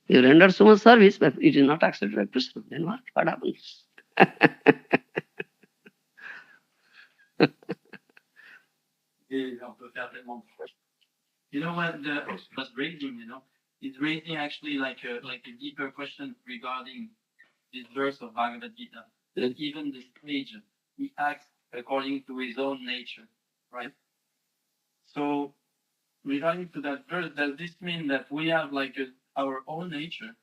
You render so much service, but it is not accepted by Krishna. Then what? What happens? When was raising, it's raising actually like a deeper question regarding this verse of Bhagavad Gita. That even the sage, he acts according to his own nature, right? So, regarding to that verse, does this mean that we have our own nature,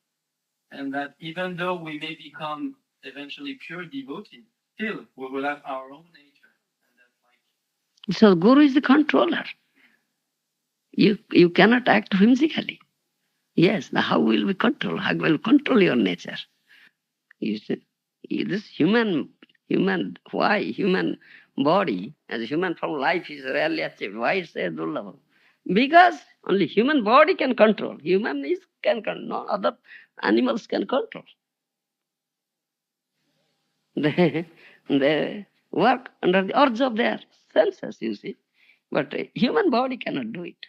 and that even though we may become eventually pure devotees, still we will have our own nature? And So Guru is the controller. You cannot act whimsically. Yes, now how will we control? How will we control your nature? You see, this human body, as a human form life is rarely achieved. Why it says Dullabha? Because only human body can control. Human is can control, no other animals can control. They work under the urge of their senses, you see. But a human body cannot do it.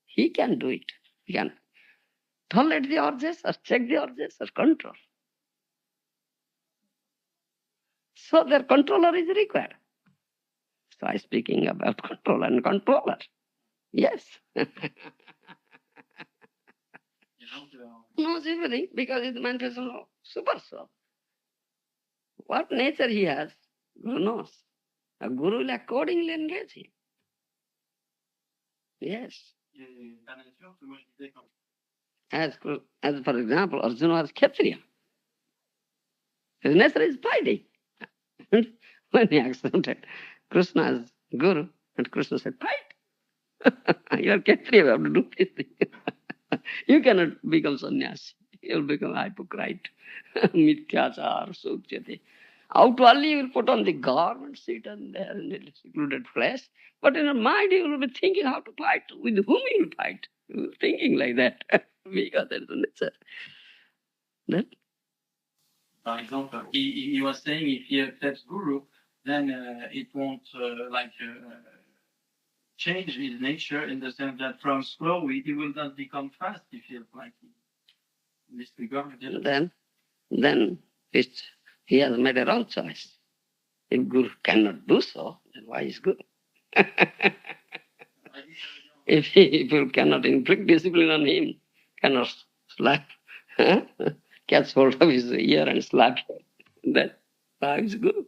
He can do it. He can tolerate the urges or check the urges or control. So their controller is required. So I'm speaking about control and controller. Yes. Knows everything because it's the manifestation of super soul. What nature he has, Guru knows. A Guru will accordingly engage him. Yes. As for example, Arjuna was Kshatriya. His nature is fighting. When he accepted Krishna as Guru, and Krishna said, fight. You are Kshatriya, you have to do this thing. You cannot become sannyasi. You will become hypocrite. Mithyachar, sukhyate. Outwardly you will put on the garment, sit and there in a secluded place. But in your mind you will be thinking how to fight. With whom you will fight? You will be thinking like that. Because that is the nature. Then, Par exemple, he was saying if he accepts Guru, then it won't change his nature in the sense that from slow he will not become fast. He feels like he disregarded. then he has made a wrong choice. If Guru cannot do so, then why is Guru? If you cannot inflict discipline on him, cannot slap, catch hold of his ear and slap him, then why is Guru?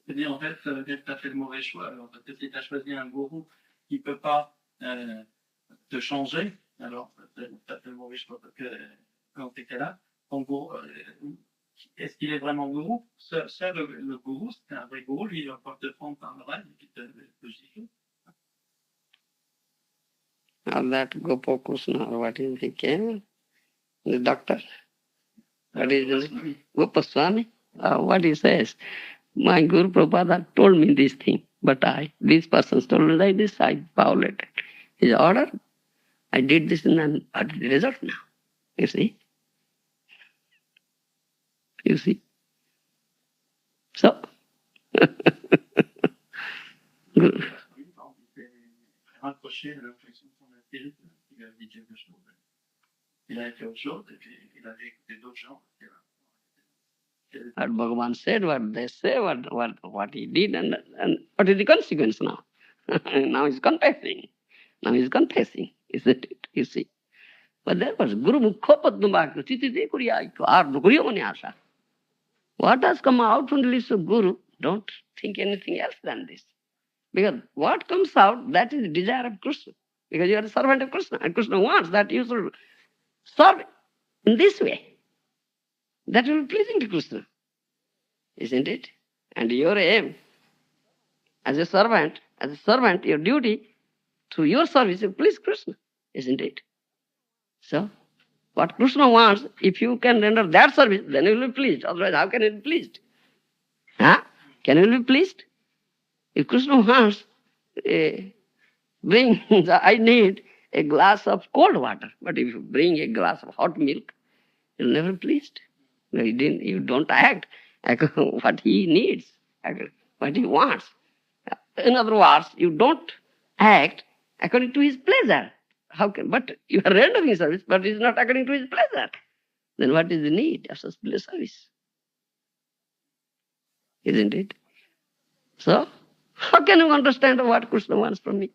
C'est-à-dire, en fait, tu as fait le mauvais choix. Alors, parce que si tu as choisi un gourou qui ne peut pas te changer, alors tu as fait le mauvais choix. Parce que dans ces cas-là, ton gourou, est-ce qu'il est vraiment gourou? Ça, le gourou, c'est un vrai gourou, lui, il va pas te prendre par l'oreille et puis te gifler. Or that Gopa Krishna, or what is he came? The doctor. What is it? Gopa Swami? What he says? My Guru Prabhupada told me this thing, but this person told me like this, I violated his order. I did this and I got the result now. You see? You see? So, Guru. Raccroché à l'inflexion de son esprit, il a dit quelque chose. Il a fait autre chose et puis il avait écouté d'autres gens. What Bhagavan said, what they say, what he did, and what is the consequence now? Now he's confessing. Now he's confessing, isn't it? You see. But that was Guru Mukho Padmabhakya, Titite Kuriyaitu, Ardukuriya Manyasa. What has come out from the lips of Guru, don't think anything else than this. Because what comes out, that is the desire of Krishna. Because you are a servant of Krishna, and Krishna wants that you should serve in this way. That will be pleasing to Krishna, isn't it? And your aim, as a servant, your duty through your service is please Krishna, isn't it? So, what Krishna wants, if you can render that service, then you will be pleased. Otherwise, how can you be pleased? Huh? Can you be pleased? If Krishna wants, I need a glass of cold water. But if you bring a glass of hot milk, you'll never be pleased. You don't act what he needs, what he wants. In other words, you don't act according to his pleasure. But you are rendering service, but it is not according to his pleasure. Then what is the need of such service? Isn't it? So, how can you understand what Krishna wants from me?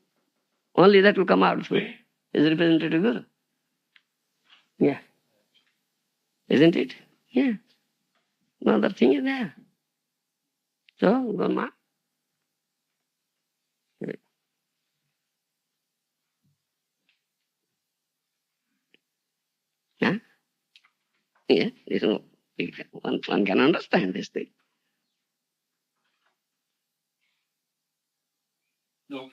Only that will come out through his representative Guru. Yeah. Isn't it? Yeah. No other thing is there. So, Goma. Huh? Yeah, one can understand this thing. Donc,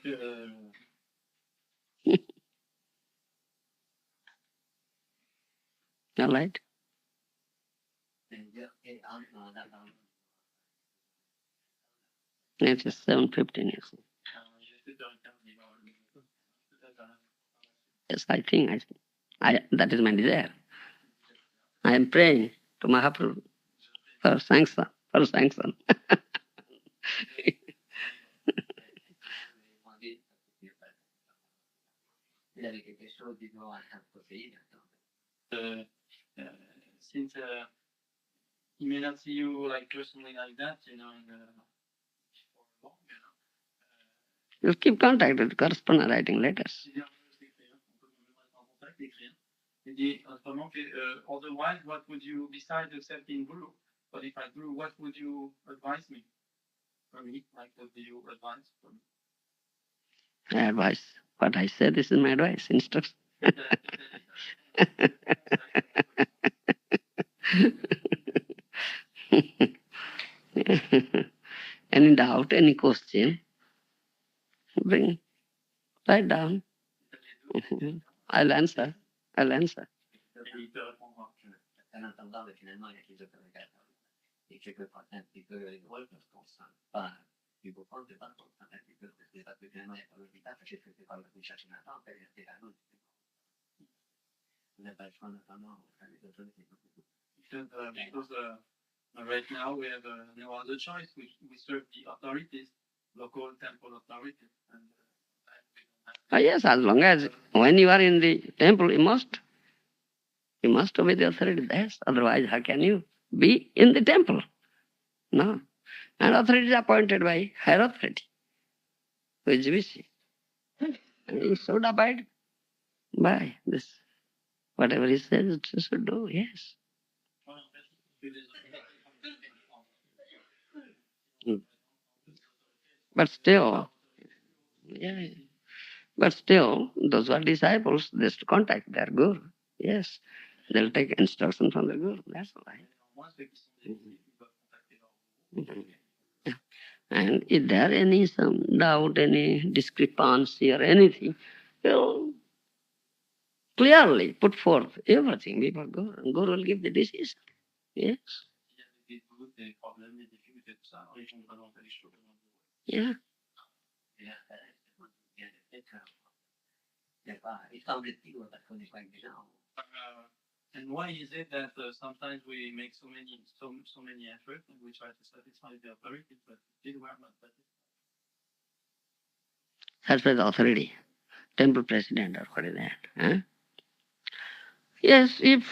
All right? It is 7:15. Yes, I think. That is my desire. I am praying to Mahaprabhu for sanction, for sanction. Since he may not see you like personally like that, for long, You keep contact with correspondent writing letters. Otherwise, what would you, besides accepting Guru, but if I Guru, what would you advise me? For me, like what do you advise for me? Advice. What I say, this is my advice, instruction. Any doubt, any question, bring, write down. I'll answer. I'll answer. Because right now we have no other choice. We serve the authorities, local temple authorities. And, Yes, as long as when you are in the temple, you must obey the authority. Yes, otherwise how can you be in the temple? No. And authority is appointed by higher authority, who is VC. And you should abide by this. Whatever he says, you should do, yes. But still, yeah. But still, those who are disciples, they should contact their Guru. Yes. They'll take instruction from the Guru. That's all right. Mhm. Yeah. And if there any some doubt, any discrepancy or anything, you'll clearly put forth everything before Guru. And Guru will give the decision. Yes. Yeah. And why is it that sometimes we make so many efforts and we try to satisfy the authorities, but still we are not satisfied? Satisfy the authority, temple president or what is that? Huh? Yes, if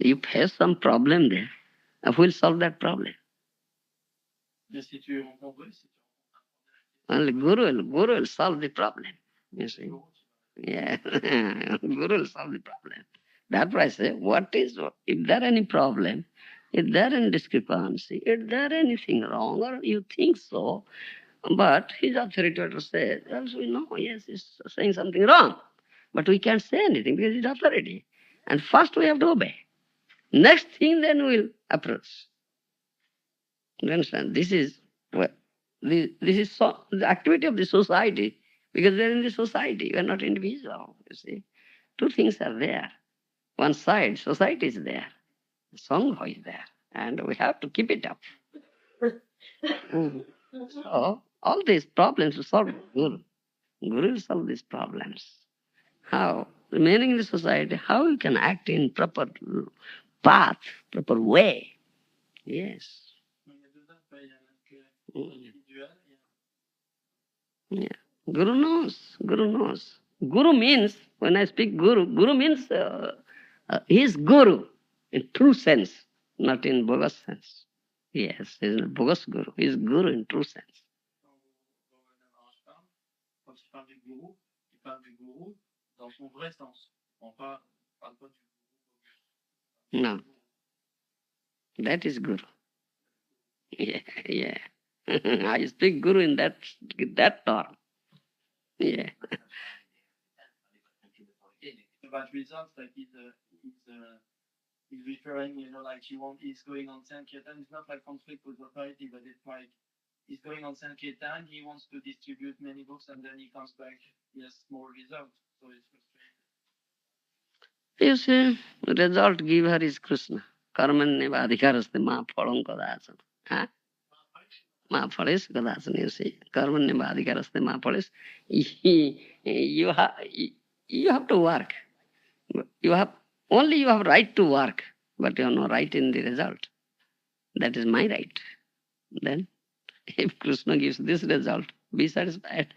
you face some problem there, who will solve that problem? Only Guru will solve the problem. You see? Yeah, Guru will solve the problem. That's why I say, if there any problem, if there any discrepancy, if there anything wrong, or you think so, but his authoritator says, else we know, yes, he's saying something wrong. But we can't say anything because it's authority. And first we have to obey. Next thing then we'll approach. You understand? This is the activity of the society, because we're in the society, we're not individual, you see. Two things are there. One side, society is there. Sangha is there. And we have to keep it up. Mm. So, all these problems will solve Guru. Guru will solve these problems. How? Remaining in the society, how you can act in proper path, proper way. Yes. Mm. Yeah. Guru knows. Guru knows. Guru means, when I speak Guru means he is Guru in true sense, not in bogus sense. Yes, he is not bogus Guru. He is Guru in true sense. No. That is Guru. Yeah, yeah. I speak Guru in that term. Yeah. But results like he's referring, like he's going on Sankirtan. It's not like conflict with authority, but it's like he's going on Sankirtan. He wants to distribute many books, and then he comes back. He has more results, so it's frustrating. You see, result giver is Krishna. Karmanyeva adhikaraste ma phalam kadachana. Ma phalis kadachana, you see. Karmanyeva adhikaraste ma phalis. You have to work. You have right to work, but you have no right in the result. That is my right. Then, if Krishna gives this result, be satisfied.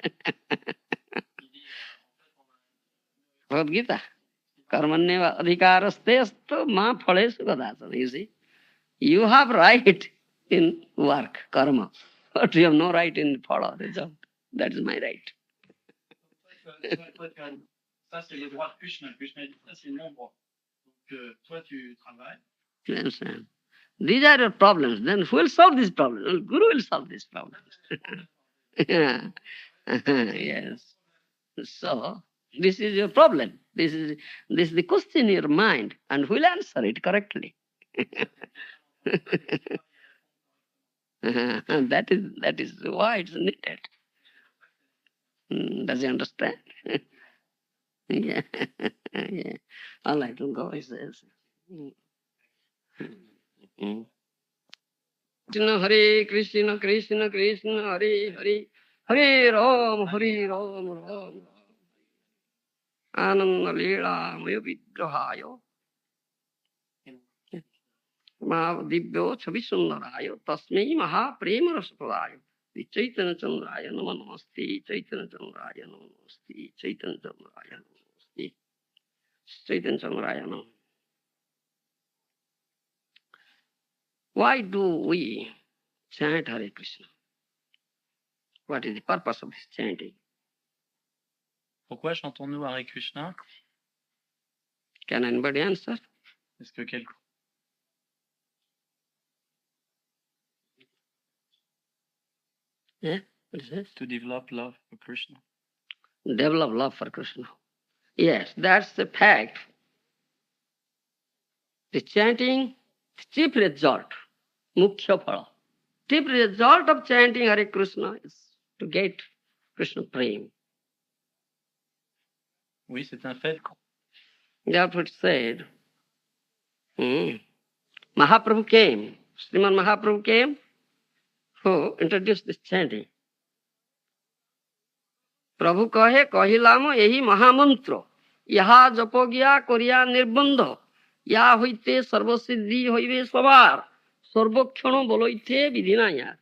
Bhagavad Gita. Karmanyeva adhikaraste astu ma phaleshu kadachana. You see, you have right in work, karma, but you have no right in phala, result. That is my right. Ça, c'est le droit de Krishna. Krishna dit ça, c'est mon droit. Donc, toi, tu travailles. You understand? These are your problems. Then who will solve these problems? Well, Guru will solve these problems. Yes. So, this is your problem. This is the question in your mind, and who will answer it correctly? That is why it's needed. Does he understand? Yeah. Yeah. All right, we'll go, he says. Krishna, Krishna, Krishna, Hare Hare, Hare Ram, Ram, Ram. Ananda Leela Maya Vigrahayo Divyo Chavisundarayo Tasmai Maha Prema Rasapadayo Chaitanya Chandraya Nama Namaste, Chaitanya Chandraya Nama Namaste, Chaitanya Chandraya Nama Namaste, Chaitanya Chandraya Nama. Why do we chant Hare Krishna? What is the purpose of this chanting? Pourquoi chantons-nous Hare Krishna? Can anybody answer? Est-ce que quelqu'un... Yeah, what is this? To develop love for Krishna. Develop love for Krishna. Yes, that's the fact. The chanting, the chief result, mukhya phala. Chief result of chanting Hare Krishna is to get Krishna prem. Oui, c'est un fait. Therefore it said, Mahaprabhu came, Srimad Mahaprabhu came, who introduced this chanting. Prabhu kahe kahilamo ehi mahamantra, yaha japogya koriya nirbandha, ya hoite sarvasiddhi hoive sabar, sarvakshano boloite vidhinaya.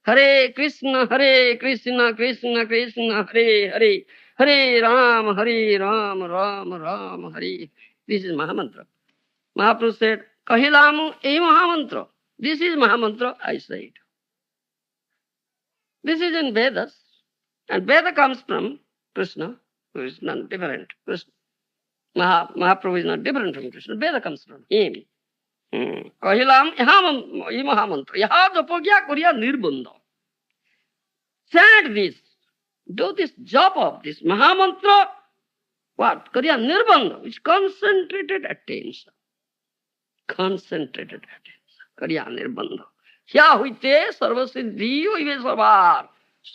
Hare Krishna, Krishna Krishna, Hare Hare, Hare Ram, Ram Ram, Hare. This is Mahamantra. Mahaprabhu said, Kahilamu e Mahamantra. This is Mahamantra, I said. This is in Vedas. And Veda comes from Krishna, who is not different. Krishna. Mahaprabhu is not different from Krishna. Veda comes from him. Kahilam e Mahamantra. Yaha japagya kuriya nirbandha. Chant this. Do this job of this Mahamantra. What? Kuriya nirbandha. It's concentrated attention. Concentrated attention. Kuriya nirbandha. Hya huite sarvasiddhi hoive sabar.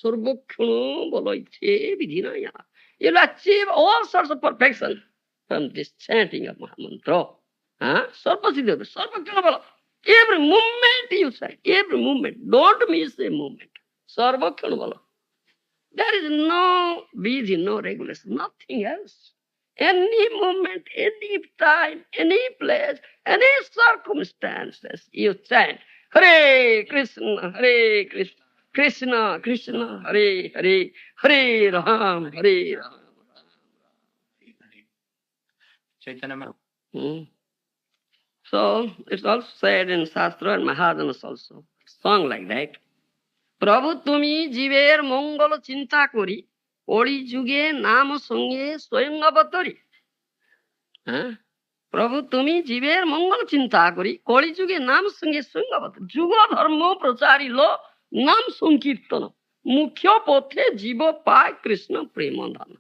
Sarvakshano boloite vidhinaya. You'll achieve all sorts of perfection from this chanting of Mahamantra. Sarvasiddhi hoive sarvakshano bolo. Every movement you say, every movement. Don't miss a movement. Sarvakshano bolo. There is no vision, no regulation, nothing else. Any moment, any time, any place, any circumstances, you chant Hare Krishna, Krishna Krishna, Hare Hare, Hare Ram, Hare Ram. Chaitanya. So it's also said in Shastra and Maharajas also, song like that. প্রভু তুমি জীবের মঙ্গল চিন্তা করি অলি যুগে নাম সঙ্গে স্বয়ং অবতরী। প্রভু তুমি জীবের মঙ্গল চিন্তা করি কলি যুগে নাম সঙ্গে স্বয়ং অবতরী। যুগ ধর্ম প্রচারিল নাম সংকীর্তন মুখ্য পথে জীব পায় কৃষ্ণ প্রেমদান।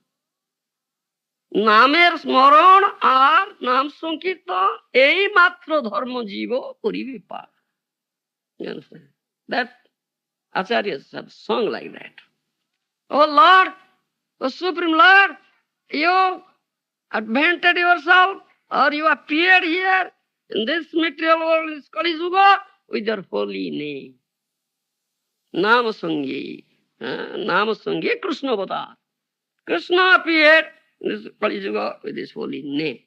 নামের স্মরণ আর নাম সংকীর্তন এই মাত্র ধর্ম জীব করিবে পায়। That Acharyas have sung like that. Oh Lord, oh Supreme Lord, you advented yourself or you appeared here in this material world, this Kali Yuga, with your holy name. Nama Sangye Krishna Avatar. Krishna appeared in this Kali Yuga with his holy name.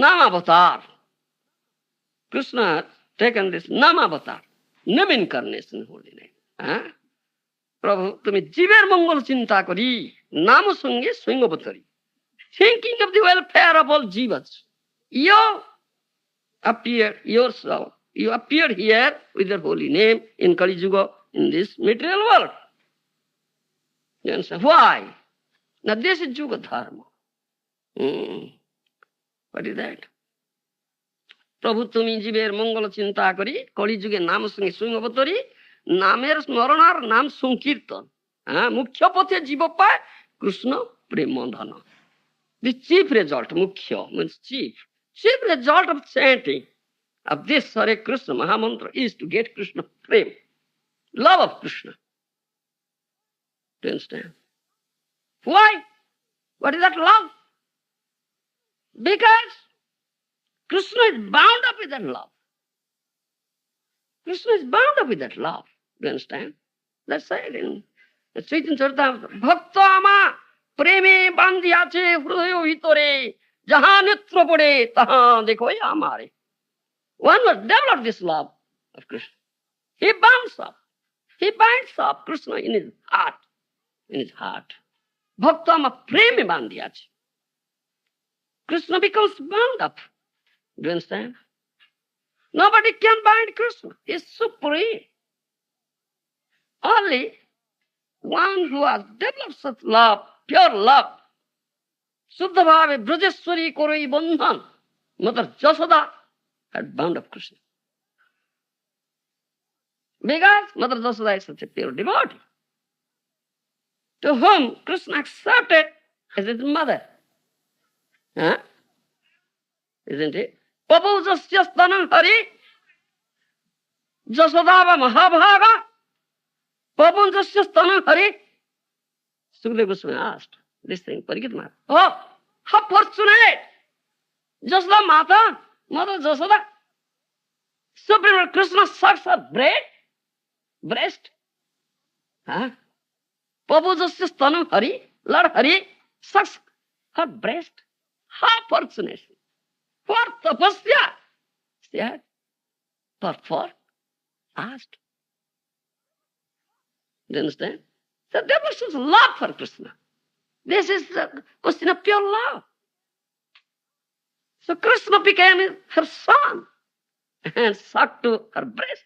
Nam avatar. Krishna has taken this Nam avatar, name incarnation, holy name. প্রভু তুমি জীবের মঙ্গল চিন্তা করি নাম সঙ্গে সৈন্য অবতারি thinking of the welfare of all jivas. You appeared here with your holy name in Kali Yuga in this material world. You understand? Why? Now this is Yuga Dharma. What is that? প্রভু তুমি জীবের মঙ্গল চিন্তা করি কলিযুগে নাম সঙ্গে সৈন্য অবতারি নামের স্মরণ আর নাম সংকীর্তন মুখ্য পথে জীব পায় কৃষ্ণ প্রেম ধন. The chief result, mukhya means chief result of chanting of this Hare Krishna Mahamantra is to get Krishna prem, love of Krishna. Do you understand? Why? What is that love? Because Krishna is bound up with that love. Krishna is bound up with that love. Do you understand? That's said in the Chaitanya Charitamrita. Bhakta ama preme bandhiyache hrudayo hitore jaha netra pade taha dekho amare. One must develop this love of Krishna. He binds up Krishna in his heart. Bhakta ama preme bandhiyache. Krishna becomes bound up. Do you understand? Nobody can bind Krishna. He is supreme. Only one who has developed such love, pure love, Suddha Bhave Brajeshwari Koroi Bandhan, Mother Jasoda had bound up Krishna. Because Mother Jasoda is such a pure devotee, to whom Krishna accepted as his mother. Isn't it? Papu Jasya Stanam Hari, Jasodava Mahabhaga, Papu Jasya Stanam Hari. Sukadeva Goswami asked this thing, Parikshit Maharaj. Oh, how fortunate! Jasoda Mata, Mother Jasoda, Supreme Krishna sucks her breast. Papu Jasya Stanam Hari, Lord Hari, sucks her breast. How fortunate! For tapasya, she had performed, asked. Do you understand? So there was this love for Krishna. This is the question of pure love. So Krishna became her son and sucked to her breast.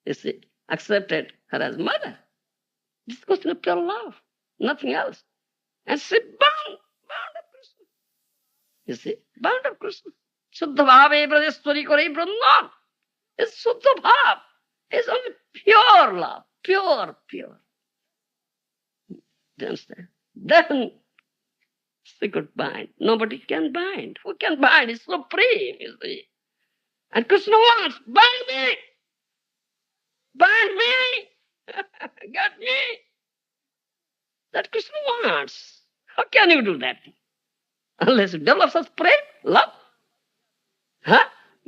You see, accepted her as mother. This is question of pure love, nothing else. And she bound up Krishna. You see, bound up Krishna. Suddha Bhave Brajeshwari Korei Brahman. It's Suddha Bhav. It's only pure love. Pure. Do you understand? Then she could bind. Nobody can bind. Who can bind? It's supreme, you see. And Krishna wants, bind me. Bind me. Got me. That Krishna wants. How can you do that? Unless you develop such prem, love.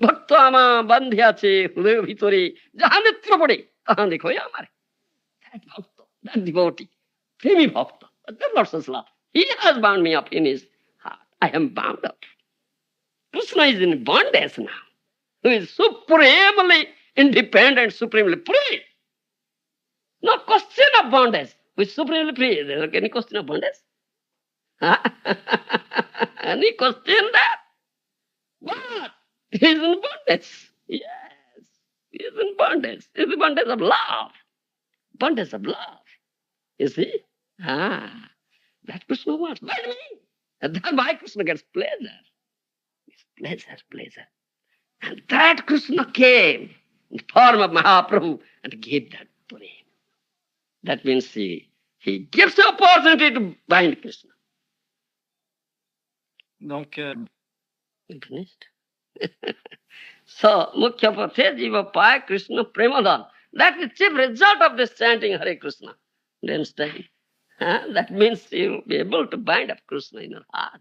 Bhakta ama bandhyache hrudayo bhitore jaha netra pade taha dekho amare. That bhakta, that devotee, premi bhakta, develops such love. He has bound me up in his heart. I am bound up. Krishna is in bondage now. Who is supremely independent, supremely free. No question of bondage. Who is supremely free. Is there any question of bondage? Any question that? But he is in bondage. Yes, he is in bondage. He is in bondage of love. Bondage of love. You see? That Krishna wants. Bind me. And then why Krishna gets pleasure. Pleasure. And that Krishna came in the form of Mahaprabhu and gave that prem. That means he gives the opportunity to bind Krishna. Donc, Finished? So, Mukhya Pathe Jiva Pai Krishna Premadhan. That is the chief result of this chanting Hare Krishna. Do you understand? That means you will be able to bind up Krishna in your heart.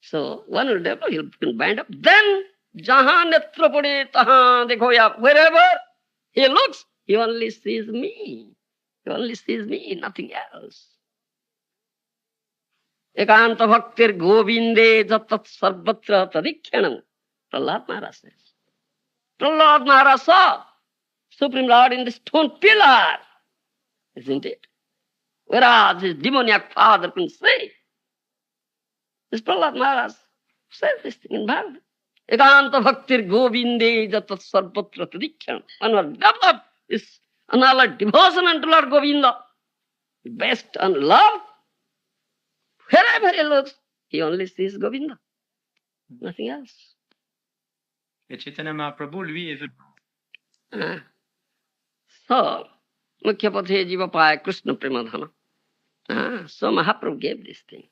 So, one will develop, he will bind up. Then, jaha netra pade taha dekho ya. Wherever he looks, he only sees me. He only sees me, nothing else. Ekanta bhaktir govinde jatat sarvatra tadikyanam. Prahlad Maharaj says. Prahlad Maharaj saw Supreme Lord in the stone pillar, isn't it? Whereas his demoniac father couldn't say. This Prahlad Maharaj says this thing in Bhagavad. Ekanta bhaktir govinde jatat sarvatra tadikyanam. One will develop this unalloyed devotion unto Lord Govinda, based on love. Wherever he looks, he only sees Govinda, nothing else. Et Chaitanya Mahaprabhu, lui, est venu. So, Mukhyapathe Jiva Paya Krishna Premadhana. So Mahaprabhu gave this thing.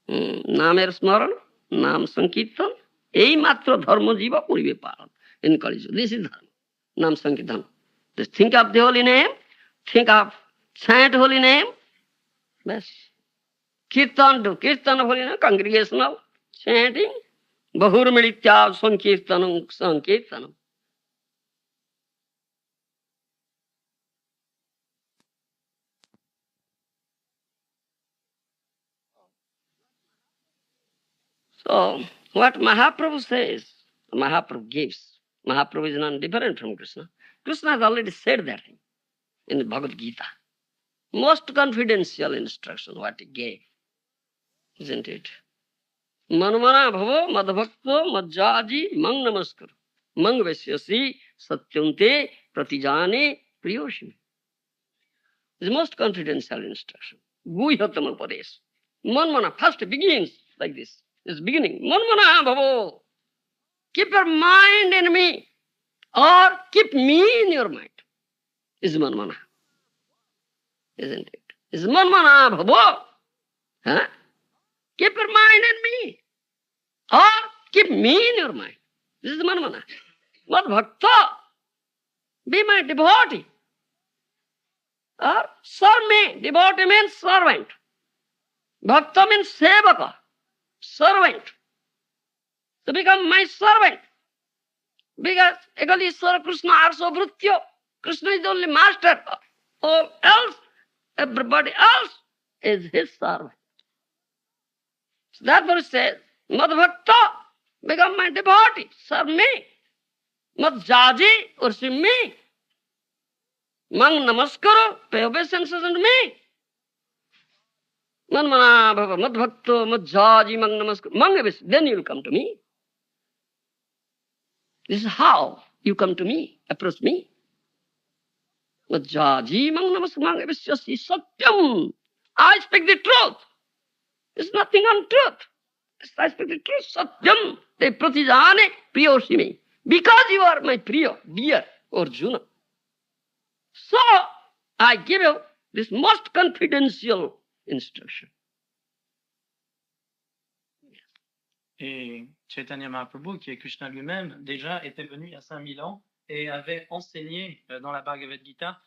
Namer Smaran, Nam Sankirtan, ei matra dharma jiva purive paran. In Kali Yuga. This is dharma. Nam Sankirtan. Just think of the holy name, think of chant holy name, bas. Kirtan do, Kirtan of holy name, congregational chanting, Bahur Militya Sankirtanam, Sankirtanam. So, what Mahaprabhu says, Mahaprabhu gives. Mahaprabhu is not different from Krishna. Krishna has already said that in the Bhagavad Gita. Most confidential instruction, what he gave, isn't it? Manmana bhavo madbhakto majjaji mang namaskar. Mang vasyasi satyante pratijane priyoshimi. It's most confidential instruction. Guhyatam upadesh. Manmana first begins like this. It's beginning. Manmana bhavo. Keep your mind in me, or keep me in your mind. Is manmana, isn't it? Is manmana bhavo. Huh? Keep your mind in me, or keep me in your mind. This is manmana. Mad bhakta, be my devotee, or serve me. Devotee means servant. Bhakta means sevaka, servant. To become my servant. Because Egalishwara Krishna also Vrityo. Krishna is the only master. All else, everybody else is his servant. So therefore it says, Madhbhakta, become my devotee, serve me. Madhjaji, worship me. Mang namaskaro, pay obeisances unto me. Manmana bhava, madhbhakto, madhjaji, mang namaskaro. Mang obeisances, then you will come to me. This is how you come to me, approach me. Madhjaji, mang namaskaro, mang obeisances, satyam. I speak the truth. There's nothing untruth. I speak the truth. Satyam, te pratijane priyoshimi. Because you are my priya, dear Arjuna. So, I give you this most confidential instruction. Et Chaitanya Mahaprabhu, qui est Krishna lui-même, déjà était venu il y a 5000 ans et avait enseigné dans la Bhagavad Gita.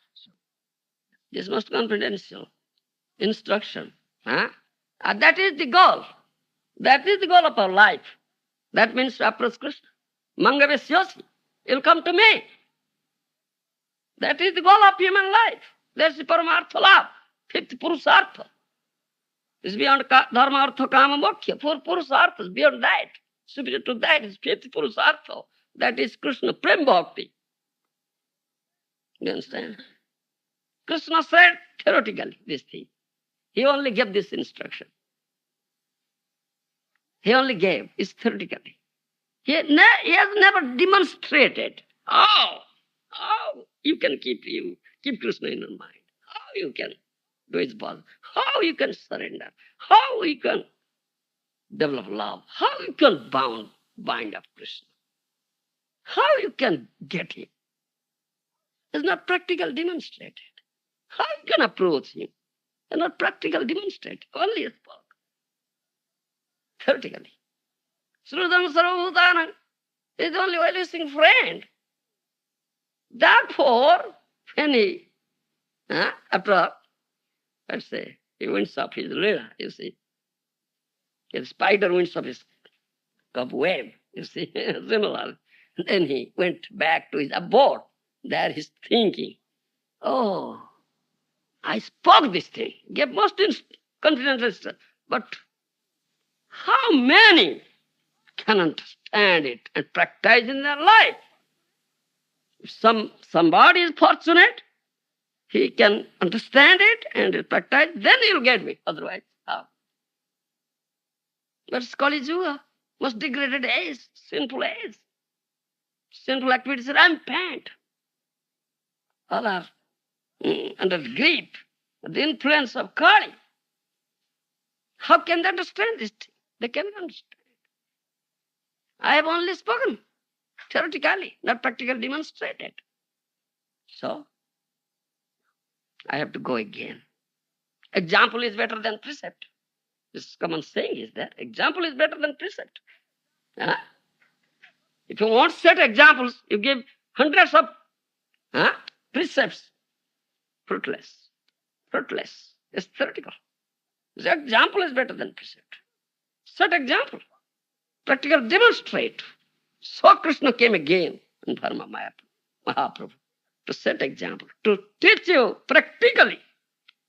This most confidential instruction. Huh? And that is the goal. That is the goal of our life. That means to approach Krishna. Mangavesyasi. You'll come to me. That is the goal of human life. That's the Paramartha love. Fifth Purusartha. It's beyond Dharma, Artha, Kama, Moksha. Four Purusarthas. Beyond that. Superior to that is fifth Purusartha. That is Krishna Prem Bhakti. You understand? Krishna said theoretically this thing. He only gave this instruction. He only gave, it's theoretically. He has never demonstrated how you can keep Krishna in your mind, how you can do his body, how you can surrender, how you can develop love, how you can bind up Krishna, how you can get him. It's not practical demonstrated. How you can approach him? It's not practical demonstrated, only a spoke. Theoretically. Srudam Sarvabhutanam is the only well-wishing friend. Therefore, when he, after, let's say, he winds up his lila, you see, the spider winds up his cobweb, you see, similarly. Then he went back to his abode. There he's thinking, oh, I spoke this thing, gave most confidence, but How many can understand it and practice in their life? If somebody is fortunate, he can understand it and practice, then he'll get me. Otherwise, how? That's Kali Yuga, most degraded age, sinful age. Sinful activities are rampant. All are under the grip, the influence of Kali. How can they understand this thing? They cannot understand. I have only spoken theoretically, not practically demonstrated. So, I have to go again. Example is better than precept. This common saying is that example is better than precept. If you want to set examples, you give hundreds of precepts. Fruitless. Fruitless. It's theoretical. The example is better than precept. Set example. Practical demonstrate. So Krishna came again in Dharma Mahaprabhu to set example, to teach you practically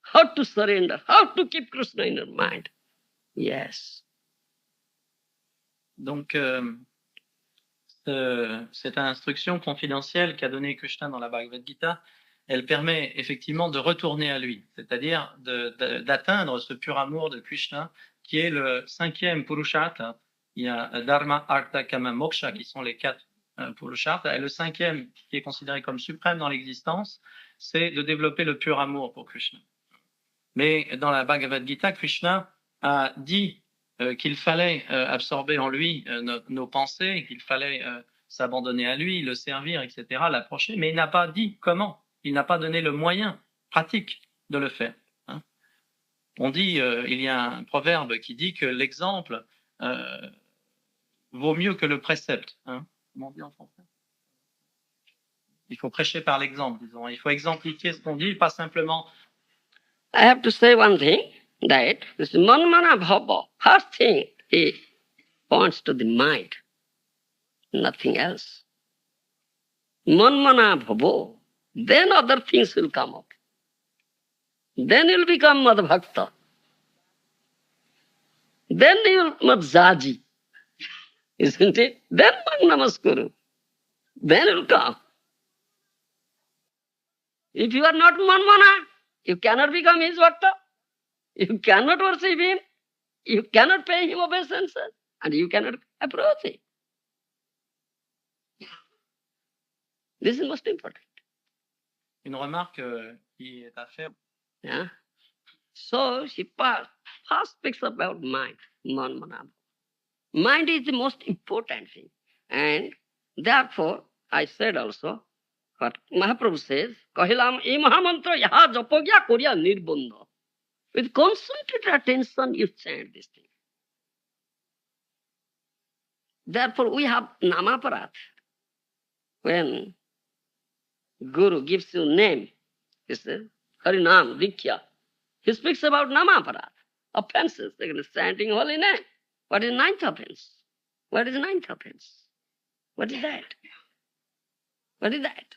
how to surrender, how to keep Krishna in your mind. Yes. Donc, cette instruction confidentielle qu'a donnée Krishna dans la Bhagavad Gita, elle permet effectivement de retourner à lui, c'est-à-dire d'atteindre ce pur amour de Krishna qui est le 5e Purushartha. Il y a Dharma, Artha, Kama, Moksha qui sont les 4 Purushartha. Et le 5e, qui est considéré comme suprême dans l'existence, c'est de développer le pur amour pour Krishna. Mais dans la Bhagavad Gita, Krishna a dit qu'il fallait absorber en lui nos pensées, qu'il fallait s'abandonner à lui, le servir, etc., l'approcher, mais il n'a pas dit comment. Il n'a pas donné le moyen pratique de le faire. Hein. On dit, il y a un proverbe qui dit que l'exemple vaut mieux que le précepte. Hein. Comment on dit en français? Il faut prêcher par l'exemple, disons. Il faut exemplifier ce qu'on dit, pas simplement... I have to say one thing, that this manmana bhava, first thing, he points to the mind, nothing else. Manmana bhava, then other things will come up. Then you'll become Madhbhakta. Then you'll Madhjaji, isn't it? Then Namaskuru. Then you'll come. If you are not Manmana, you cannot become his Bhakta. You cannot worship him. You cannot pay him obeisances. And you cannot approach him. This is most important. Une remarque qui est à faire. Yeah. So she first speaks about mind, Manmana. Mind is the most important thing. And therefore, I said also, what Mahaprabhu says, Kahilam e Mahamantra yaha japagya korya nirbandha. With concentrated attention, you chant this thing. Therefore, we have namaparat. When Guru gives you name, he says, Harinam, Dikhya. He speaks about namaparat, offenses, like chanting holy name. What is ninth offense? What is ninth offense? What is that? What is that?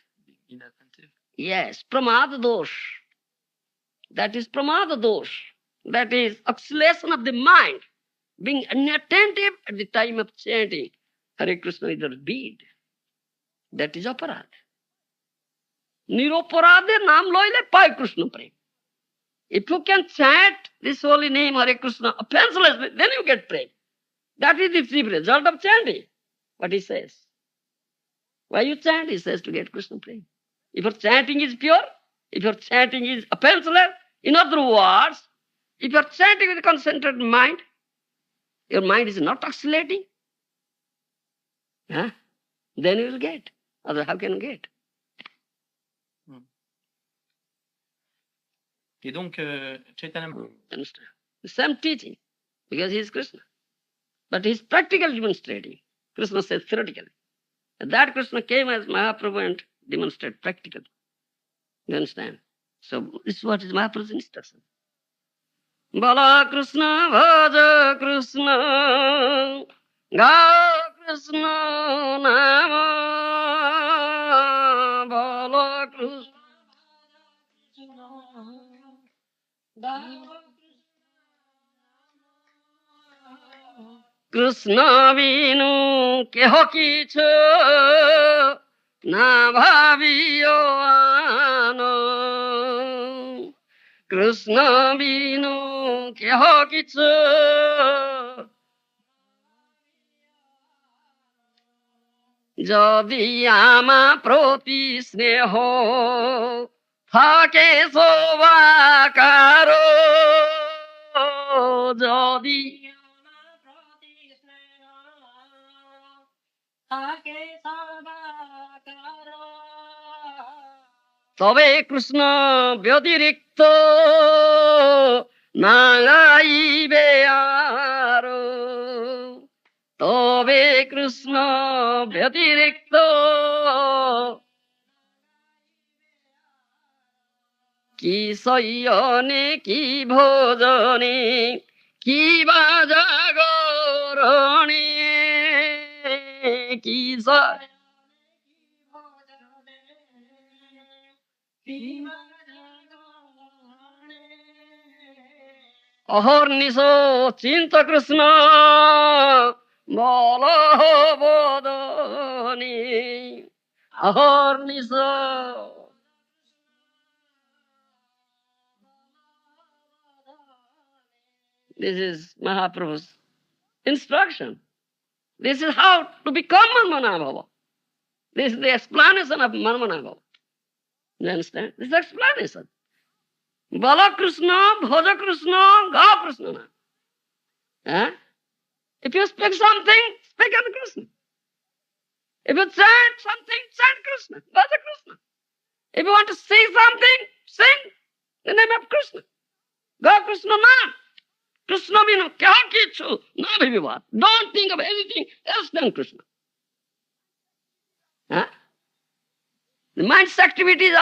Inattentive. Yes, pramada dosh. That is pramada dosh. That is oscillation of the mind, being inattentive at the time of chanting Hare Krishna with your bead. That is aparad. Niroparade naam loile pai Krishna prem. If you can chant this holy name Hare Krishna offenselessly, then you get prem. That is the chief result of chanting. What he says. Why you chant? He says to get Krishna prem. If your chanting is pure, if your chanting is offenseless, in other words, if you are chanting with a concentrated mind, your mind is not oscillating, then you will get. Otherwise, how can you get? Et donc, Chaitanya... Understand? The same teaching, because he is Krishna. But he is practically demonstrating. Krishna says theoretically. And that Krishna came as Mahaprabhu and demonstrated practically. You understand? So this is what is Mahaprabhu's instruction. Bala Krishna, Bhaja Krishna, Ga Krishna Nama, Bala Krishna, Krishna Binu কেহ কিছু না ভাবিও আন, কৃষ্ণ বিনু কেহ কিছু যদি আমা প্রতি স্নেহ থাকে সবাকার, যদি তবে কৃষ্ণ ব্যতিরিক্ত না গাইবে আর, তবে কৃষ্ণ ব্যতিরিক্ত কি শয়নে কি ভোজনে কি বা জাগরণে, কি অহর্নিশ চিন্ত কৃষ্ণ বল বদনি, অহর্নিশ This is Mahaprabhu's instruction. This is how to become Manmanabhava. This is the explanation of Manmanabhava. You understand? This is the explanation. Bala Krishna, Bhaja Krishna, Ga Krishna. Eh? If you speak something, speak of Krishna. If you chant something, chant Krishna, Bhaja Krishna. If you want to sing something, sing the name of Krishna. Ga Krishna Nam. Krishna binu kya kichu na bhivat. Don't think of anything else than Krishna. Huh? The mind's activities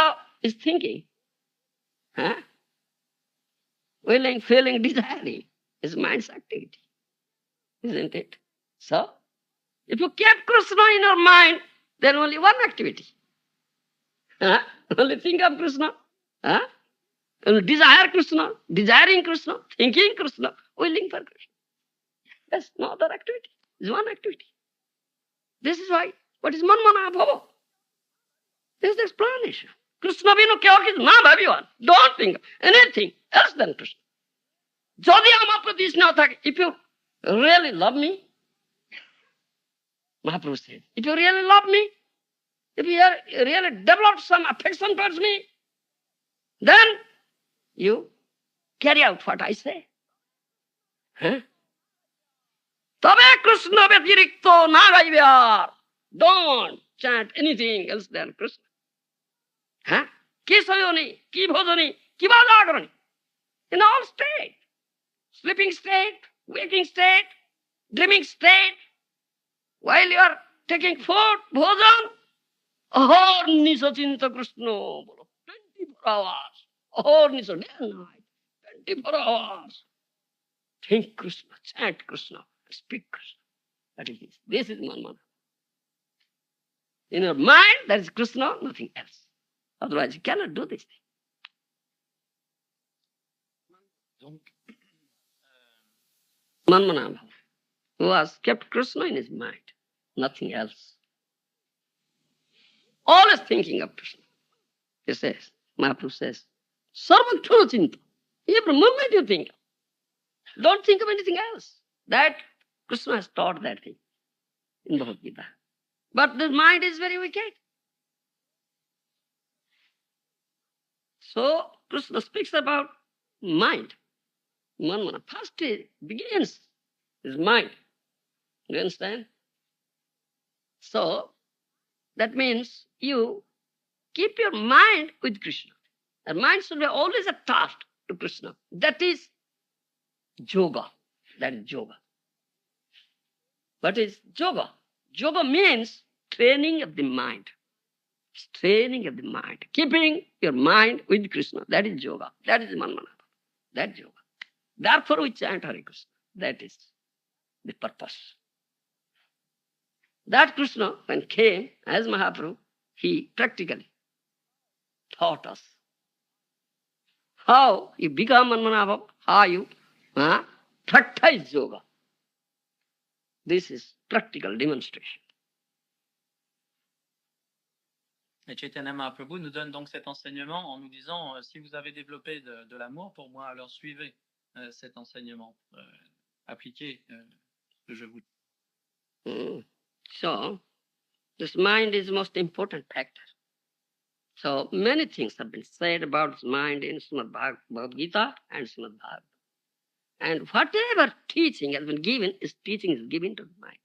is thinking. Huh? Willing, feeling, desiring is mind's activity. Isn't it? So, if you keep Krishna in your mind, then only one activity. Huh? Only think of Krishna. Huh? Only desire Krishna, desiring Krishna, thinking Krishna, willing for Krishna. That's no other activity. It's one activity. This is why. What is Manmanabhava? This is the explanation. Krishna binu kya kichu na bhabivan. Don't think of anything else than Krishna. Jodi amar prati sneha thake, if you really love me, Mahaprabhu said, if you really love me, if you really developed some affection towards me, then you carry out what I say. Huh? তবে কৃষ্ণ ব্যতিরিক্ত না গাইবে আর, don't chant anything else than Krishna. হ্যাঁ, কি শয়নে, কি ভোজনে, কি বা জাগরণে, in all state, sleeping state, waking state, dreaming state, while you are taking food, bhojan, অহর্নিশ চিন্ত কৃষ্ণ, বলো 24 hours, অহর্নিশ, day and night, 24 hours. Think Krishna, chant Krishna, speak Krishna. That is this. This is Manmana. In your mind, there is Krishna, nothing else. Otherwise, you cannot do this thing. Manmanabhava, who has kept Krishna in his mind, nothing else. Always thinking of Krishna. He says, Mahaprabhu says, Sarvatthana Chinta. Every moment you think. Don't think of anything else. That Krishna has taught that thing in Bhagavad Gita. But the mind is very wicked. So Krishna speaks about mind. Manmana. First it begins his mind. You understand? So that means you keep your mind with Krishna. Your mind should be always attached to Krishna. That is yoga. That is yoga. What is yoga? Yoga means training of the mind. It's training of the mind. Keeping your mind with Krishna. That is yoga. That is Manmana. That is yoga. Therefore we chant Hare Krishna. That is the purpose. That Krishna, when came as Mahaprabhu, he practically taught us how you become Manmanabhava, how you practice yoga. This is practical demonstration. Et Chaitanya Mahaprabhu nous donne donc cet enseignement en nous disant si vous avez développé de l'amour pour moi, alors suivez cet enseignement, appliquez ce que je vous dis. So, this mind is the most important factor. So, many things have been said about this mind in Srimad Bhagavad Gita and Srimad Bhagavatam. And whatever teaching has been given, teaching is given to the mind.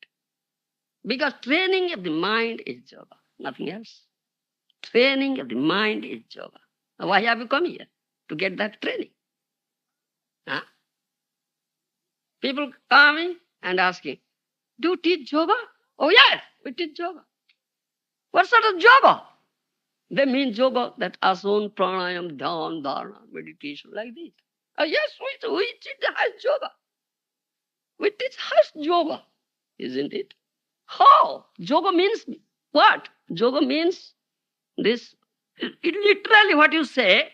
Because training of the mind is yoga, nothing else. Training of the mind is yoga. Now, why have you come here? To get that training. Huh? People coming and asking, do you teach yoga? Oh yes, we teach yoga. What sort of yoga? They mean yoga, that asana, pranayam, dhyan, dharana, meditation, like this. Oh yes, we teach the highest yoga. We teach highest yoga, isn't it? How? Yoga means what? Yoga means this, literally what you say,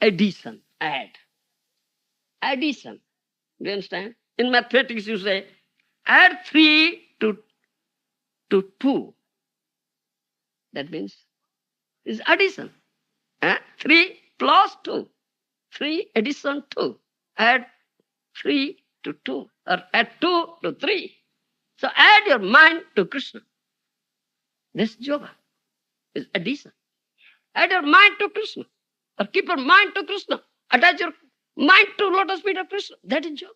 addition, add. Addition. Do you understand? In mathematics you say, add 3 to 2. That means it's addition. 3 plus 2. 3 addition 2. Add 3 to 2. Or add 2 to 3. So add your mind to Krishna. This is yoga. It's addition. Add your mind to Krishna. Or keep your mind to Krishna. Attach your mind to lotus feet of Krishna. That is yoga.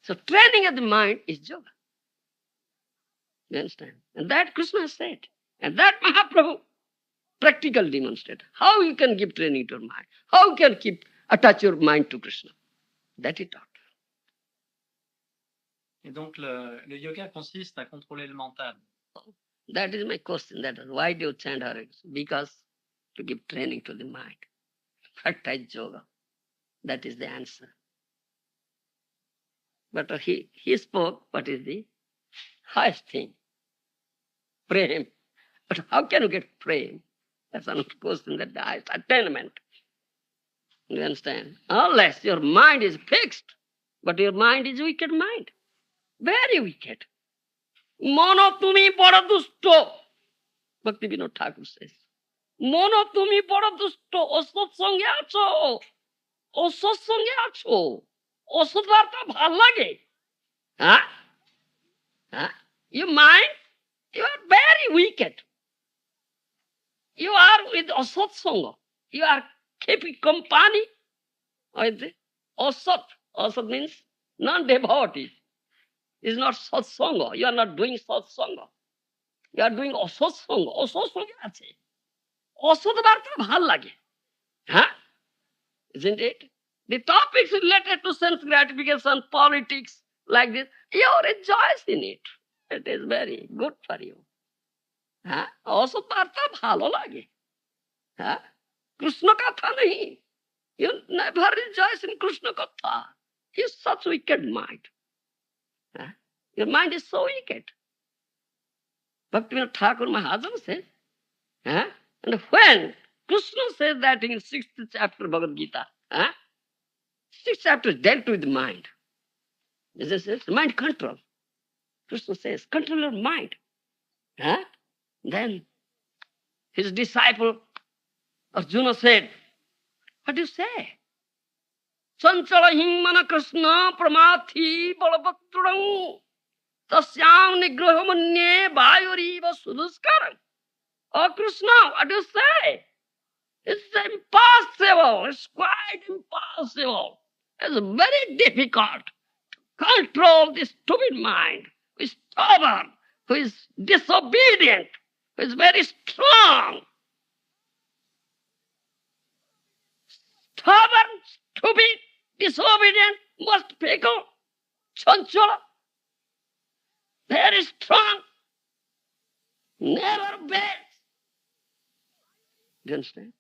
So training of the mind is yoga. You understand? And that Krishna said. And that Mahaprabhu practically demonstrated. How you can give training to your mind. How you can attach your mind to Krishna. That he taught. Et donc le yoga consiste à contrôler le mental. That is my question. That is why do you chant Hare Krishna? Because to give training to the mind. Practice yoga. That is the answer. But he spoke what is the highest thing. Prem. But how can you get prem? That's another question, that the highest attainment. You understand? Unless your mind is fixed, but your mind is wicked mind. Very wicked. Mono tumi bada dusto. Bhakti Vinod Thakur says. Mono tumi bada dusto. Osot sange acho. Osot sange acho. Osot varta bhal lage. Huh? Your mind, you are very wicked. You are with Asat Sangha. You are keeping company with the Asat. Asat means non-devotees. It's not Satsanga. You are not doing Satsanga. You are doing Asat Sangha. Asat Sangha ache. Asat Varta bhal lage. Isn't it? The topics related to sense gratification, politics, like this, you rejoice in it. It is very good for you. Also Parta bhalo lage. Krishna Katha nahi. You never rejoice in Krishna Katha. He's such wicked mind. Your mind is so wicked. Bhaktivinoda Thakur Maharaja says, and when Krishna says that in 6th chapter of Bhagavad Gita, 6th chapter dealt with the mind. This is mind control. Krishna says, control your mind. Then his disciple Arjuna said, what do you say? Sanchala hingmana Krishna pramathi balabhatrang tasyam nigrahamanye vayuriva suduskaram. Oh Krishna, what do you say? It's impossible. It's quite impossible. It's very difficult to control this stupid mind who is stubborn, who is disobedient, who is very strong. Stubborn, stupid, disobedient, most fickle, chanchala, very strong, never bends. Do you understand?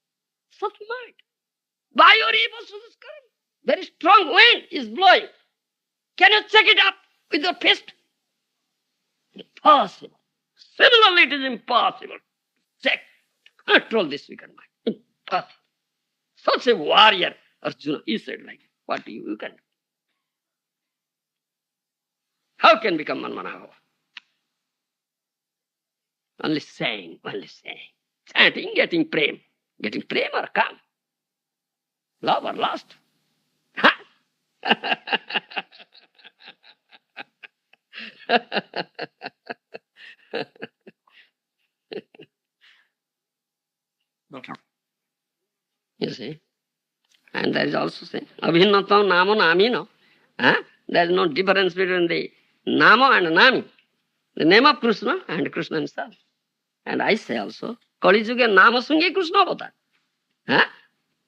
Such mind. Vayuriva suduskaram. Very strong wind is blowing. Can you check it up with your fist? Impossible. Similarly, it is impossible. Check. Control this wicked mind. Impossible. Such a warrior, Arjuna, he said like, what do you can do? How can become Manmana? Only saying, only saying. Chanting, getting prem. Getting prem or calm. Love or lust. Ha! You see? And there is also saying, Abhinnatam namo namino. There is no difference between the namo and nami. The name of Krishna and Krishna himself. And I say also, Kali Yuga nama sunge Krishna avata.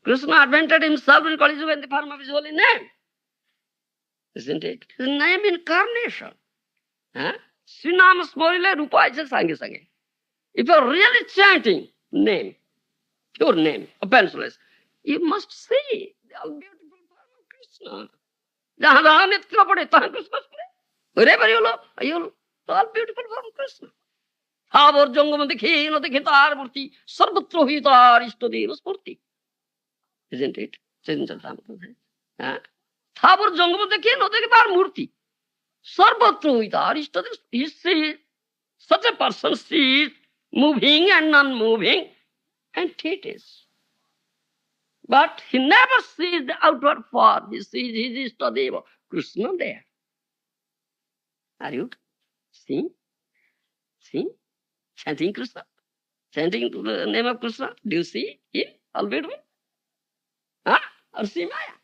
Krishna advented himself in Kali Yuga in the form of his holy name. Isn't it? His name incarnation. Srinama smorile rupa aisa sange sange. If you are really chanting name, pure name, offenseless, you must see the all beautiful form of Krishna. Jahan jahan nitya pade, tahan Krishna pade. Wherever you look, all beautiful form of Krishna. Thavor jangam dekhi no dekhi tar murti, sarvatra hi tar ishtadeva spurti. Isn't it? Thavor jangam dekhi no dekhi tar murti. Sarvatra hi tar ishtadeva. He sees, such a person sees moving and non-moving entities. But he never sees the outward form. He sees his Ishtadeva, Krishna there. Are you seeing? Seeing? Chanting Krishna? Chanting the name of Krishna? Do you see him? All beautiful? Or see Maya?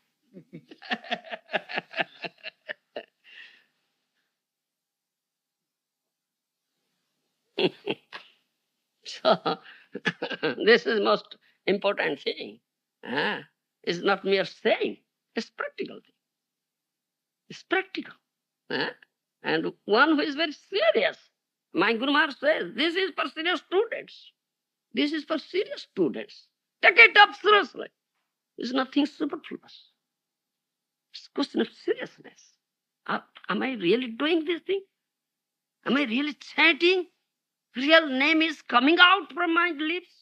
So, this is most important thing. It's not mere saying. It's practical thing. It's practical. And one who is very serious. My Guru Maharaj says, this is for serious students. This is for serious students. Take it up seriously. It's nothing superfluous. It's a question of seriousness. Am I really doing this thing? Am I really chanting? Real name is coming out from my lips?